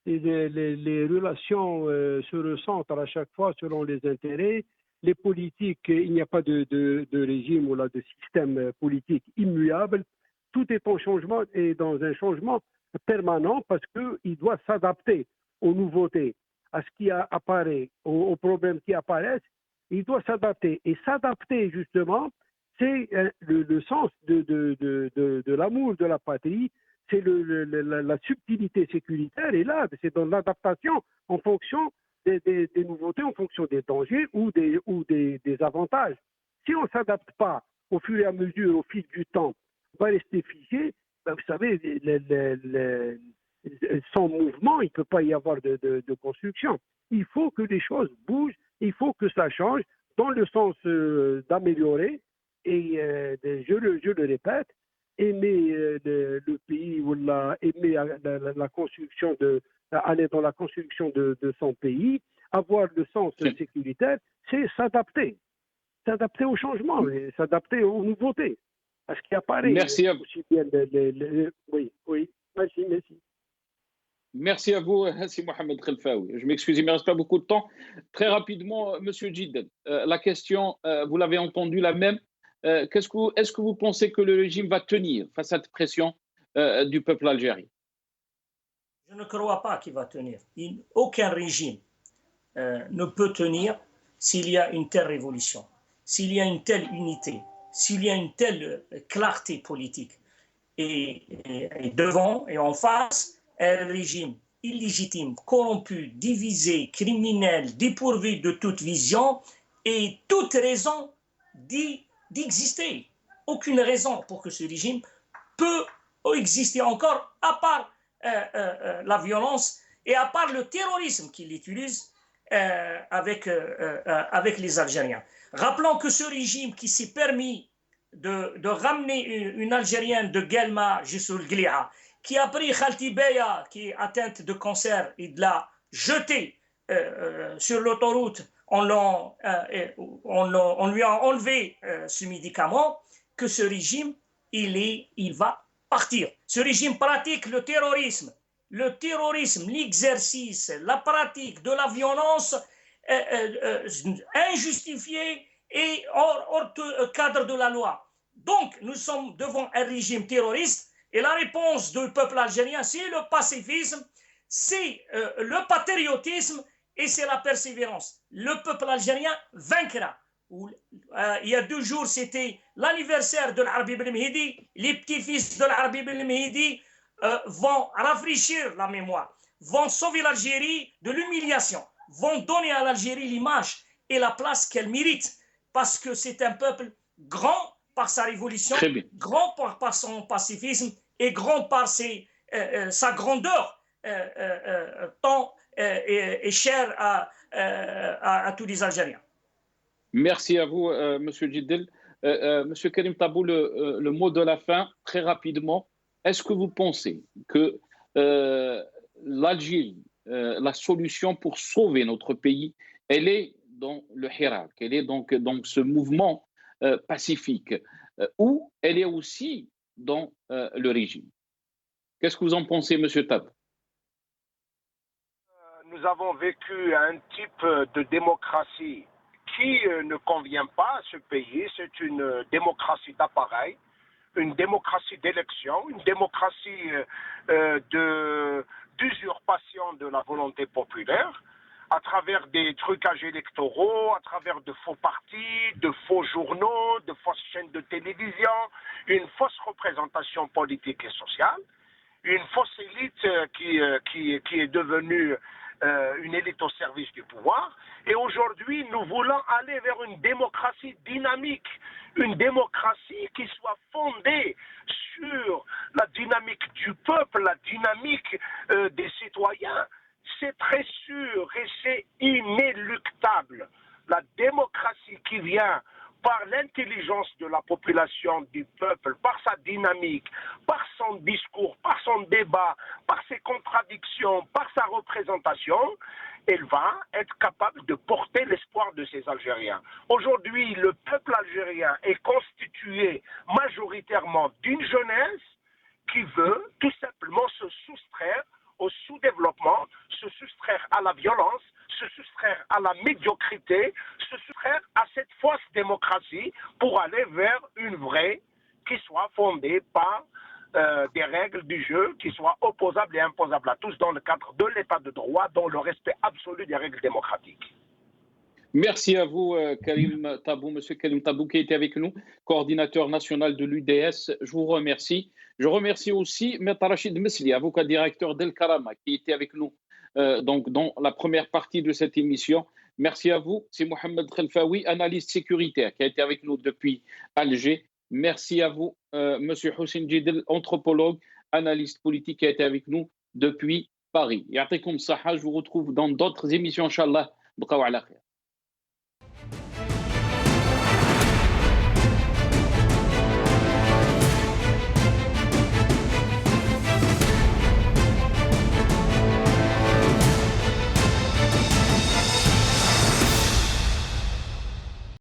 Et les relations se ressentent à chaque fois selon les intérêts. Les politiques, il n'y a pas de régime ou là, de système politique immuable. Tout est en changement et dans un changement permanent parce qu'il doit s'adapter aux nouveautés, à ce qui apparaît, aux problèmes qui apparaissent. il doit s'adapter. Et s'adapter, justement, c'est le sens de l'amour de la patrie, c'est la subtilité sécuritaire. Et là, c'est dans l'adaptation en fonction des nouveautés, en fonction des dangers ou des avantages. Si on ne s'adapte pas au fur et à mesure, au fil du temps, on va rester figé. Ben, vous savez, sans mouvement, il ne peut pas y avoir de construction. Il faut que les choses bougent, il faut que ça change dans le sens d'améliorer. Et je le répète, aimer le pays ou aimer la construction aller dans la construction de son pays, avoir le sens sécuritaire, c'est s'adapter au changement, et s'adapter aux nouveautés. Parce qu'il apparaît Merci à vous. Aussi bien oui, merci. Merci à vous, Hassi Mohamed Khelfaoui. Je m'excuse, il ne me reste pas beaucoup de temps. Très rapidement, Monsieur Jidden, la question, vous l'avez entendu, la même. Est-ce que vous pensez que le régime va tenir face à cette pression du peuple algérien? Je ne crois pas qu'il va tenir. Aucun régime ne peut tenir s'il y a une telle révolution, s'il y a une telle unité, s'il y a une telle clarté politique. Et devant et en face, un régime illégitime, corrompu, divisé, criminel, dépourvu de toute vision et toute raison d'exister. Aucune raison pour que ce régime peut exister encore, à part la violence et à part le terrorisme qu'il utilise avec les Algériens. Rappelons que ce régime qui s'est permis de ramener une Algérienne de Guelma jusqu'au Glia, qui a pris Khalti Beya, qui est atteinte de cancer, et de l'a jetée sur l'autoroute, on lui a enlevé ce médicament, que ce régime, il va partir. Ce régime pratique le terrorisme, l'exercice, la pratique de la violence injustifiée et hors cadre de la loi. Donc, nous sommes devant un régime terroriste et la réponse du peuple algérien, c'est le pacifisme, c'est le patriotisme et c'est la persévérance. Le peuple algérien vaincra. Il y a 2 jours, c'était l'anniversaire de l'Arbi Ben Mehdi. Les petits-fils de l'Arbi Ben Mehdi vont rafraîchir la mémoire, vont sauver l'Algérie de l'humiliation, vont donner à l'Algérie l'image et la place qu'elle mérite, parce que c'est un peuple grand par sa révolution, grand par son pacifisme et grand par sa grandeur, tant est chère à tous les Algériens. Merci à vous, Monsieur Djiddel. Monsieur Karim Tabou, le mot de la fin, très rapidement. Est-ce que vous pensez que l'Algérie, la solution pour sauver notre pays, elle est dans le Hirak, elle est donc dans ce mouvement pacifique, ou elle est aussi dans le régime? Qu'est-ce que vous en pensez, Monsieur Tab? Nous avons vécu un type de démocratie qui ne convient pas à ce pays. C'est une démocratie d'appareil, une démocratie d'élection, une démocratie d'usurpation de la volonté populaire, à travers des trucages électoraux, à travers de faux partis, de faux journaux, de fausses chaînes de télévision, une fausse représentation politique et sociale, une fausse élite qui est devenue une élite au service du pouvoir. Et aujourd'hui, nous voulons aller vers une démocratie dynamique, une démocratie qui soit fondée sur la dynamique du peuple, la dynamique des citoyens. C'est très sûr et c'est inéluctable. La démocratie qui vient par l'intelligence de la population, du peuple, par sa dynamique, par son discours, par son débat, par ses contradictions, par sa représentation, elle va être capable de porter l'espoir de ces Algériens. Aujourd'hui, le peuple algérien est constitué majoritairement d'une jeunesse qui veut tout simplement se soustraire au sous-développement, se soustraire à la violence, se soustraire à la médiocrité, se soustraire à cette fausse démocratie pour aller vers une vraie qui soit fondée par des règles du jeu qui soient opposables et imposables à tous dans le cadre de l'état de droit, dans le respect absolu des règles démocratiques. Merci à vous, Karim Tabou, Monsieur Karim Tabou, qui était avec nous, coordinateur national de l'UDS. Je vous remercie. Je remercie aussi M. Rachid Mesli, avocat directeur d'El Karama, qui était avec nous donc, dans la première partie de cette émission. Merci à vous. C'est Mohamed Khelfaoui, analyste sécuritaire, qui a été avec nous depuis Alger. Merci à vous, Monsieur Hossein Djidel, anthropologue, analyste politique, qui a été avec nous depuis Paris. Ya'tikoum saha, je vous retrouve dans d'autres émissions, Inch'Allah. Bqaw ala khair.